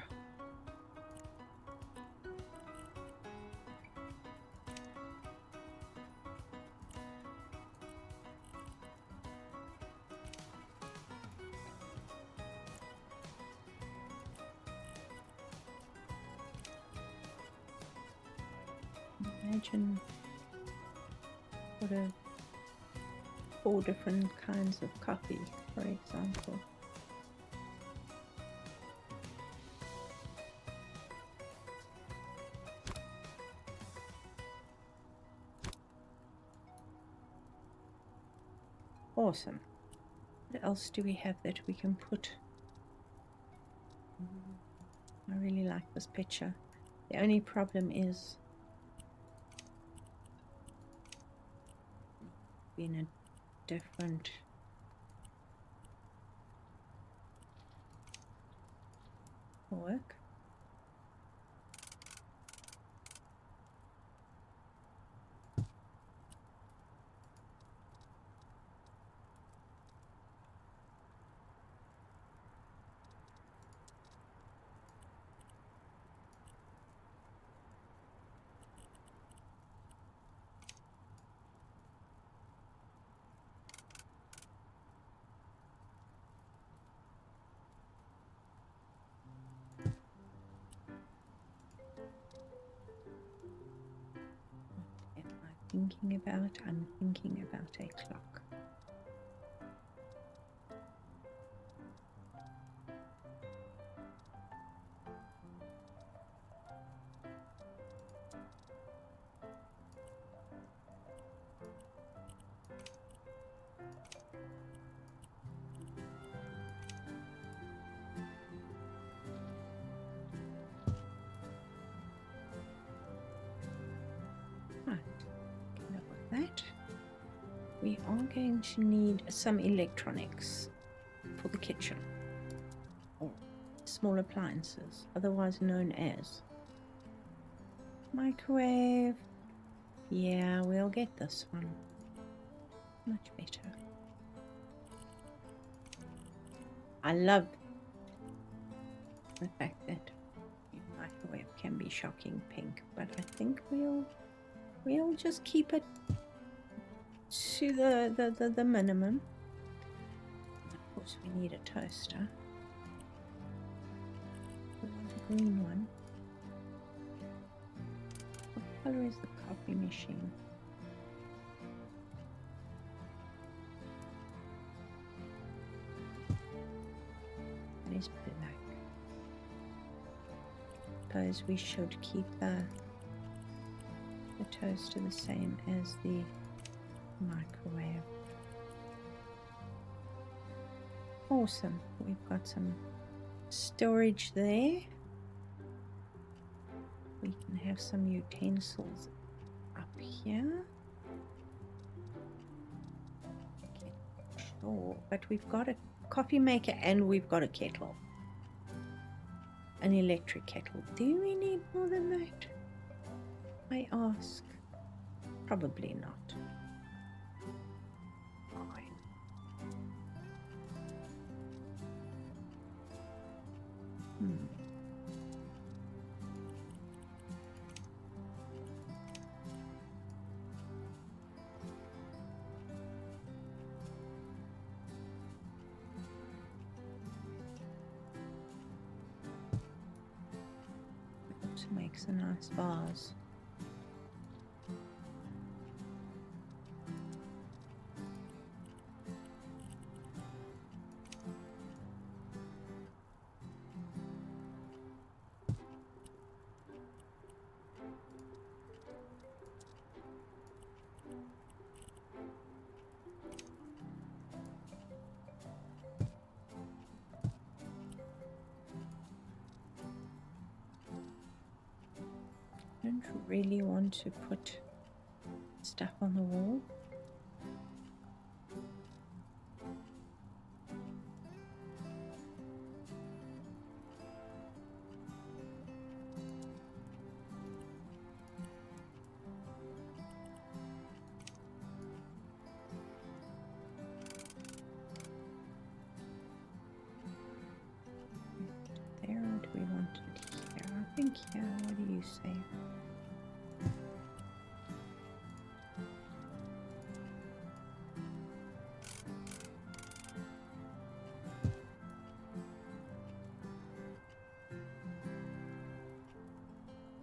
Imagine sort of 4 different kinds of coffee, for example. Awesome. What else do we have that we can put? I really like this picture. The only problem is in a different work. thinking about? I'm thinking about a clock. That we are going to need some electronics for the kitchen, or small appliances, otherwise known as microwave. Yeah, we'll get this one. Much better. I love the fact that your microwave can be shocking pink, but I think we'll just keep it to the minimum. Of course, we need a toaster. We want a green one. What color is the coffee machine? That is black. Suppose we should keep the toaster the same as the microwave. Awesome. We've got some storage there. We can have some utensils up here. Okay, sure, but we've got a coffee maker and we've got a kettle. An electric kettle. Do we need more than that? I ask. Probably not. Fine. It makes a nice vase. I don't really want to put stuff on the wall. There, or do we want it here? I think here. What do you say?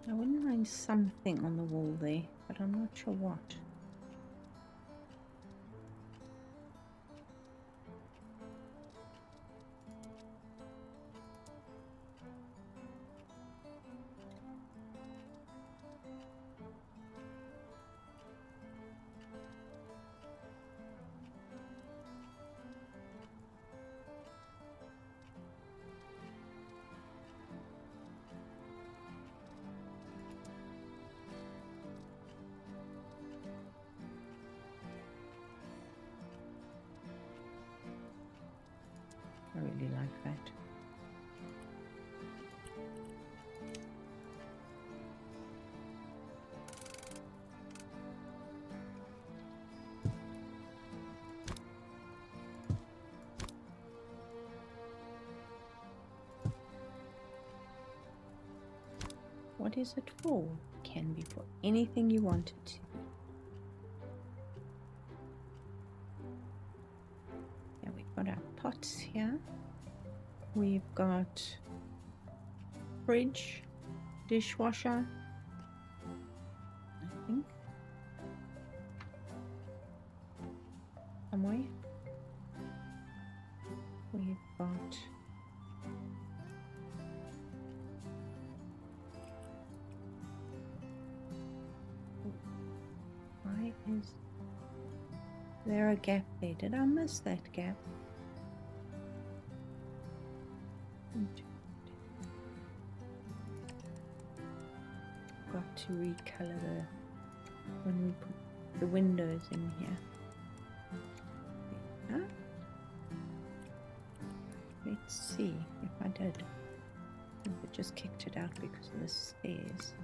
I wouldn't mind something on the wall there, but I'm not sure what. I really like that. What is it for? Can be for anything you want it to be. Yeah, we've got our pots here. We've got fridge, dishwasher, I think. Is there a gap there? Did I miss that gap? Got to recolor the when we put the windows in here. Huh? Let's see if I did. I just kicked it out because of the stairs.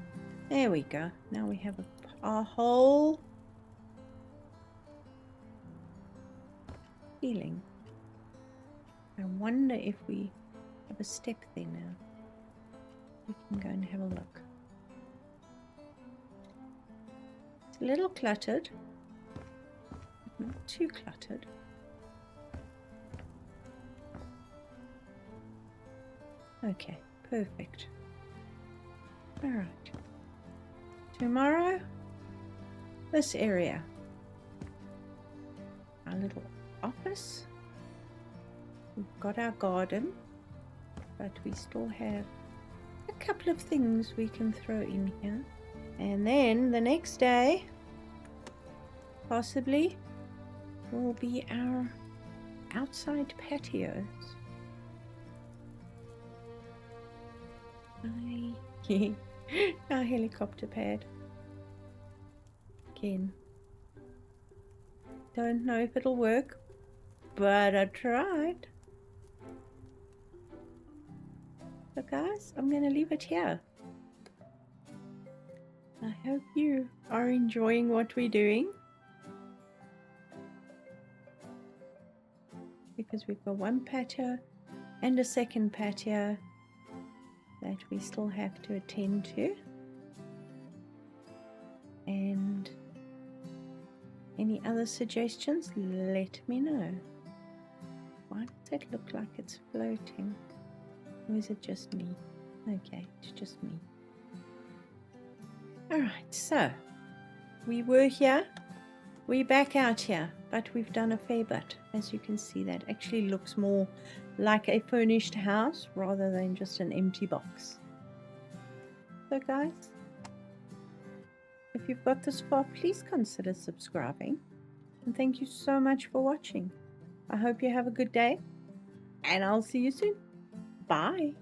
There we go. Now we have a whole ceiling. I wonder if we have a step there now. We can go and have a look. It's a little cluttered, but not too cluttered. Okay, perfect. All right. Tomorrow, this area. Our little office. We've got our garden, but we still have a couple of things we can throw in here. And then the next day, possibly, will be our outside patios. Our helicopter pad. Again, don't know if it'll work, but I tried. So guys, I'm going to leave it here. I hope you are enjoying what we're doing, because we've got one patio and a second patio that we still have to attend to. And any other suggestions, let me know. Why does it look like it's floating? Or is it just me? Okay, it's just me. Alright, so we were here, we're back out here, but we've done a fair bit. As you can see, that actually looks more like a furnished house rather than just an empty box. So guys, if you've got this far, please consider subscribing. And thank you so much for watching. I hope you have a good day, and I'll see you soon. Bye.